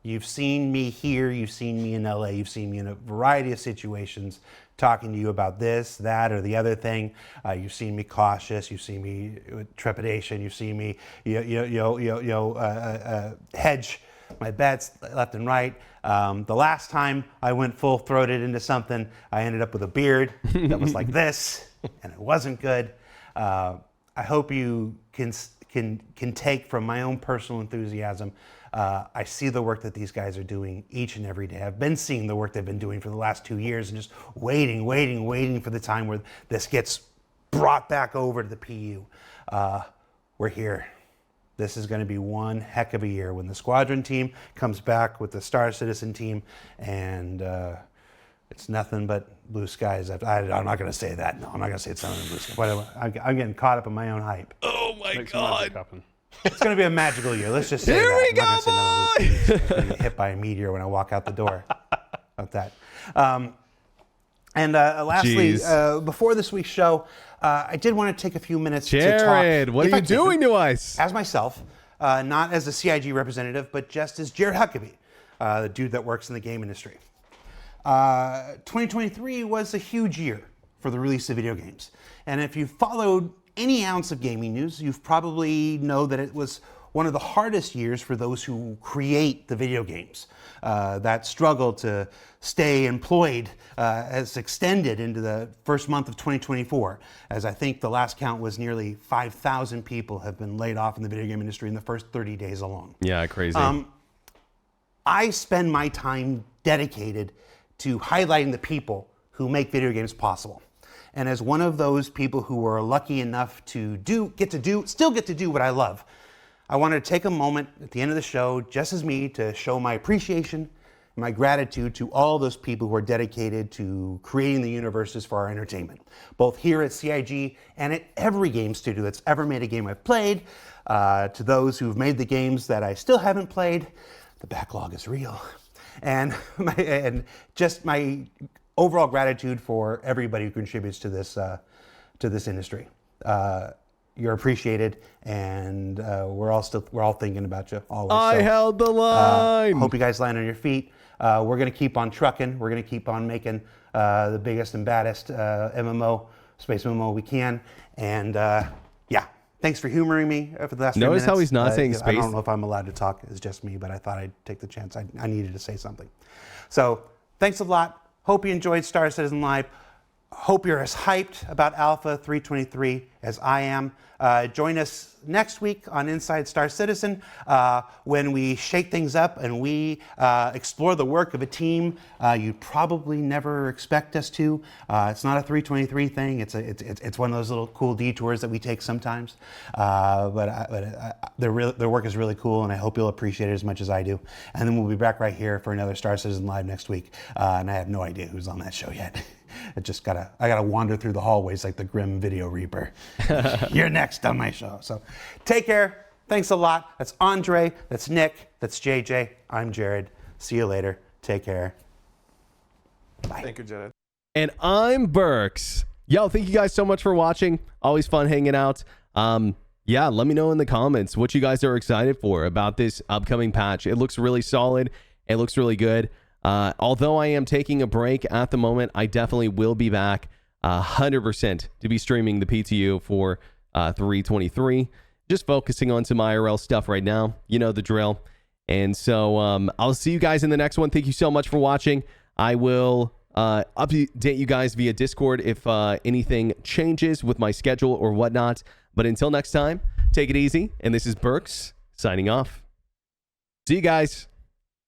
You've seen me here, you've seen me in LA, you've seen me in a variety of situations talking to you about this, that, or the other thing. You've seen me cautious, you've seen me with trepidation, you've seen me hedge my bets left and right. The last time I went full-throated into something, I ended up with a beard that was like this, and it wasn't good. I hope you can take from my own personal enthusiasm. I see the work that these guys are doing each and every day. I've been seeing the work they've been doing for the last 2 years and just waiting for the time where this gets brought back over to the PU. We're here. This is going to be one heck of a year when the Squadron team comes back with the Star Citizen team, and it's nothing but blue skies. I'm not going to say that. No, I'm not going to say it's nothing but blue skies. I'm getting caught up in my own hype. Oh my God. It's going to be a magical year. Let's just say Here that. we go, I'm not going to say I'm going to get hit by a meteor when I walk out the door. About that. Lastly, before this week's show, I did want to take a few minutes to talk. Jared, what are you doing to us? As myself, not as a CIG representative, but just as Jared Huckabee, the dude that works in the game industry. 2023 was a huge year for the release of video games. And if you followed any ounce of gaming news, you've probably know that it was one of the hardest years for those who create the video games. That struggle to stay employed has extended into the first month of 2024, as I think the last count was nearly 5,000 people have been laid off in the video game industry in the first 30 days alone. Yeah, crazy. I spend my time dedicated to highlighting the people who make video games possible. And as one of those people who were lucky enough to still get to do what I love, I wanted to take a moment at the end of the show, just as me, to show my appreciation and my gratitude to all those people who are dedicated to creating the universes for our entertainment, both here at CIG and at every game studio that's ever made a game I've played. To those who've made the games that I still haven't played, the backlog is real. And just my overall gratitude for everybody who contributes to this industry. You're appreciated, and we're all thinking about you always. I held the line. Hope you guys land on your feet. We're gonna keep on trucking. We're gonna keep on making the biggest and baddest space MMO we can. And yeah, thanks for humoring me for the last few minutes. Notice how he's not saying space. I don't know if I'm allowed to talk. It's just me, but I thought I'd take the chance. I needed to say something. So thanks a lot. Hope you enjoyed Star Citizen Live. Hope you're as hyped about Alpha 323 as I am. Join us next week on Inside Star Citizen when we shake things up and we explore the work of a team you'd probably never expect us to. It's not a 323 thing. It's one of those little cool detours that we take sometimes. But their work is really cool, and I hope you'll appreciate it as much as I do. And then we'll be back right here for another Star Citizen Live next week. And I have no idea who's on that show yet. I gotta wander through the hallways like the Grim Video Reaper. You're next on my show. So take care. Thanks a lot. That's Andre. That's Nick. That's JJ. I'm Jared. See you later. Take care. Bye. Thank you, Jared. And I'm Berks. Yo, thank you guys so much for watching. Always fun hanging out. Yeah, let me know in the comments what you guys are excited for about this upcoming patch. It looks really solid. It looks really good. Although I am taking a break at the moment, I definitely will be back 100% to be streaming the PTU for 323. Just focusing on some IRL stuff right now. You know the drill. And so I'll see you guys in the next one. Thank you so much for watching. I will update you guys via Discord if anything changes with my schedule or whatnot. But until next time, take it easy. And this is Berks signing off. See you guys.